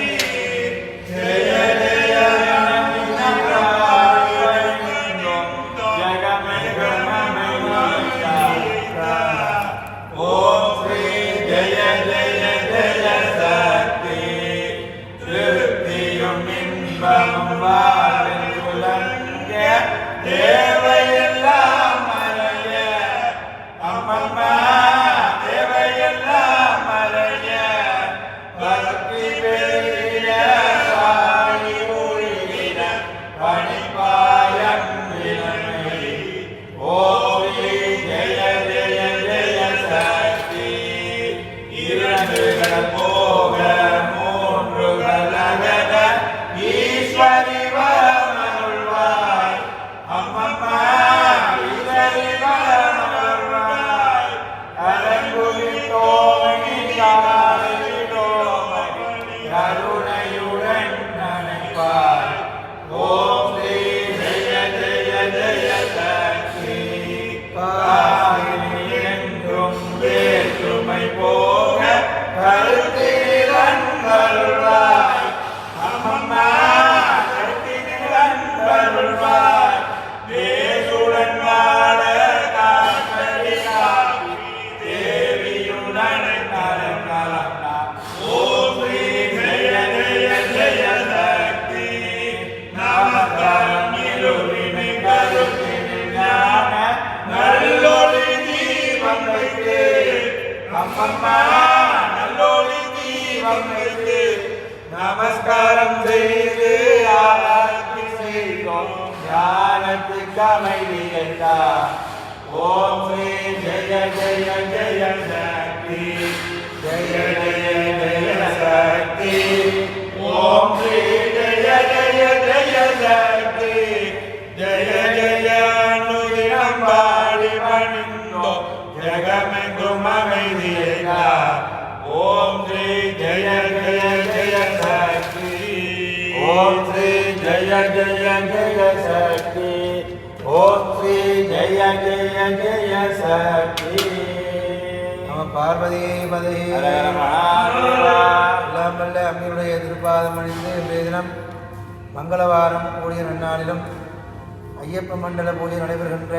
जय जय जननी ओम श्री जय जय जय शक्ति तृप्तियुं इன்பம் வாழ்வுலங்க தேவையெல்லாம் மறைய அம்மம்மா தேவையெல்லாம் மறைய பக்தி பெரிய வாழி ஒழுகின பணிப்பாயம் வினமை ஓம் ஜெய ஜெய ஜெய சக்தி இரண்டு போக மூன்று கலகன ஈஸ்வரி வரமருள்வாய் அம்மம்மா ஈஸ்வரி வரமருள்வாய் அரங்குவிட்டோமணி காரிடோமணி கருணையுடன் நினைப்பாய் ஓம் ஸ்ரீ ஜெய ஜெய ஜெய சக்தி காரிணி என்றும் வேற்றுமை போக கருத்திரன் வருள்வாய் அம்மம்மா கருத்திரன் வருள்வாய் தேசுடன் வாழ காக்கடி காப்பி தேவியுடன் நலங்கலன்னா ஓம் ஸ்ரீ ஜெய ஜெய ஜெய சக்தி நமஸ்காரம் இருவினை கருத்தினில் ஞான நல்லொளி தீபம் வைத்து அம்மம்மா நல்லொளி தீபம் வைத்து நமஸ்காரம் செய்து ஆராய்ச்சி செய்தோம் ஞானத்துக்கு அமைதி என்றார் ஓம் ஸ்ரீ ஜெய ஜெய ஜெய சக்தி ஜெய ஜெய ஜெய சக்தி ஓம் ஸ்ரீ ஜெய ஜெய ஜெய சக்தி ஜெய ஜெய அனுதினம் பாடி பணிந்தோ ஜெகமெங்கும் அமைதியேனார் ஓம் ஸ்ரீ ஜெய ஜெய ஜெய சக்தி ஓம் ஸ்ரீ ஜெய ஜெய ஜெய சக்தி ஓம் ஸ்ரீ ஜெய ஜெய ஜெய சக்தி நம பார்வதி பதே ஹர ஹர மகாதேவா எல்லாம் வல்ல அம்மையுடைய திருப்பாதம் அணிந்து இன்றைய தினம் மங்களவாரம் கூடிய நன்னாளிலும் ஐயப்ப மண்டல பூஜை நடைபெறுகின்ற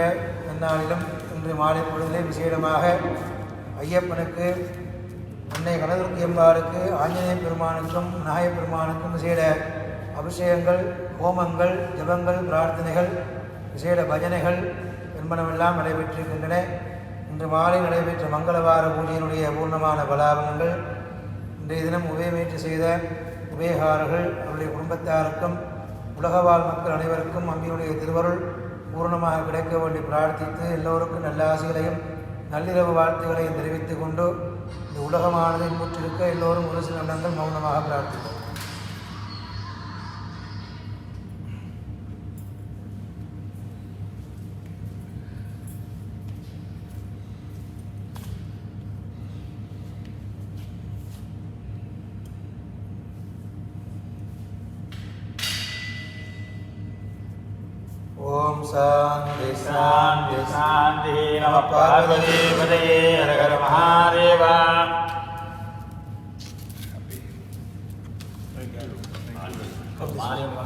நன்னாளிலும் இன்று மாலை பொழுதிலே விசேடமாக ஐயப்பனுக்கு அன்னை கனதுர்க்கி அம்பாளுக்கு ஆஞ்சநேய பெருமானுக்கும் விநாயகப் பெருமானுக்கும் விசேட அபிஷேகங்கள், ஹோமங்கள், ஜபங்கள், பிரார்த்தனைகள், விசேட பஜனைகள் என்பனவெல்லாம் நடைபெற்றிருக்கின்றன. இன்று மாலை நடைபெற்ற மங்களவார பூஜையினுடைய பூர்ணமான பலாபங்கள் இன்றைய தினம் உபயமேற்று செய்த உபயகாரர்கள் அவருடைய குடும்பத்தாருக்கும் உலகவாழ் மக்கள் அனைவருக்கும் அம்பியுடைய திருவருள் பூர்ணமாக கிடைக்க வேண்டி பிரார்த்தித்து எல்லோருக்கும் நல்ல ஆசைகளையும் நள்ளிரவு வாழ்த்துக்களையும் தெரிவித்துக் கொண்டு இந்த உலகமானது இன்புற்றிருக்க எல்லோரும் ஒரு சில நிமிடங்கள் மௌனமாக பிரார்த்திப்போம். ஓம் சாந்தி சாந்தி சாந்தி. நம பார்வதி பதையே ஹர ஹர மகாதேவா. ஆல்வேஸ். மாரியம்மா.